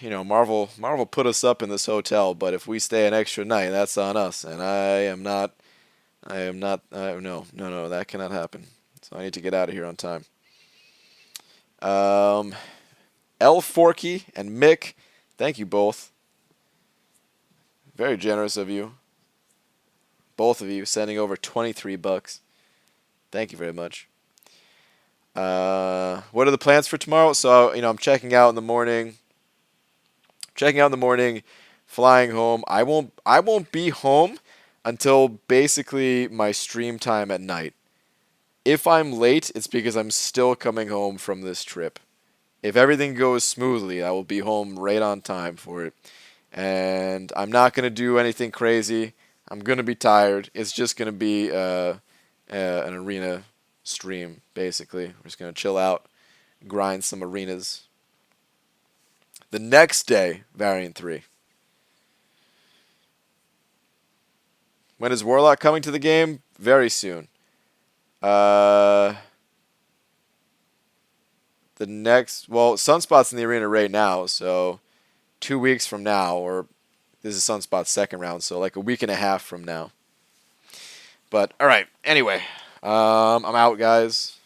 you know, Marvel put us up in this hotel, but if we stay an extra night, that's on us, and I am not. No, that cannot happen. So I need to get out of here on time. L Forky and Mick, thank you both. Very generous of you. Both of you sending over 23 bucks. Thank you very much. What are the plans for tomorrow? So, I'm checking out in the morning. Flying home. I won't be home until basically my stream time at night. If I'm late, it's because I'm still coming home from this trip. If everything goes smoothly, I will be home right on time for it. And I'm not going to do anything crazy. I'm going to be tired. It's just going to be an arena stream, basically. We're just going to chill out, grind some arenas. The next day, Variant 3. When is Warlock coming to the game? Very soon. The Sunspot's in the arena right now, so 2 weeks from now, or this is Sunspot's second round, so like a week and a half from now. But, alright, anyway, I'm out, guys.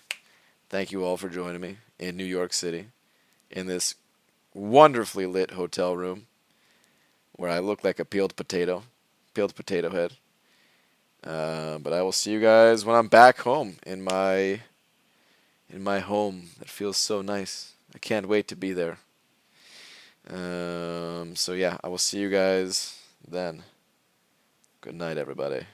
Thank you all for joining me in New York City in this wonderfully lit hotel room where I look like a peeled potato head. But I will see you guys when I'm back home in my home that feels so nice. I can't wait to be there. So yeah, I will see you guys then. Good night, everybody.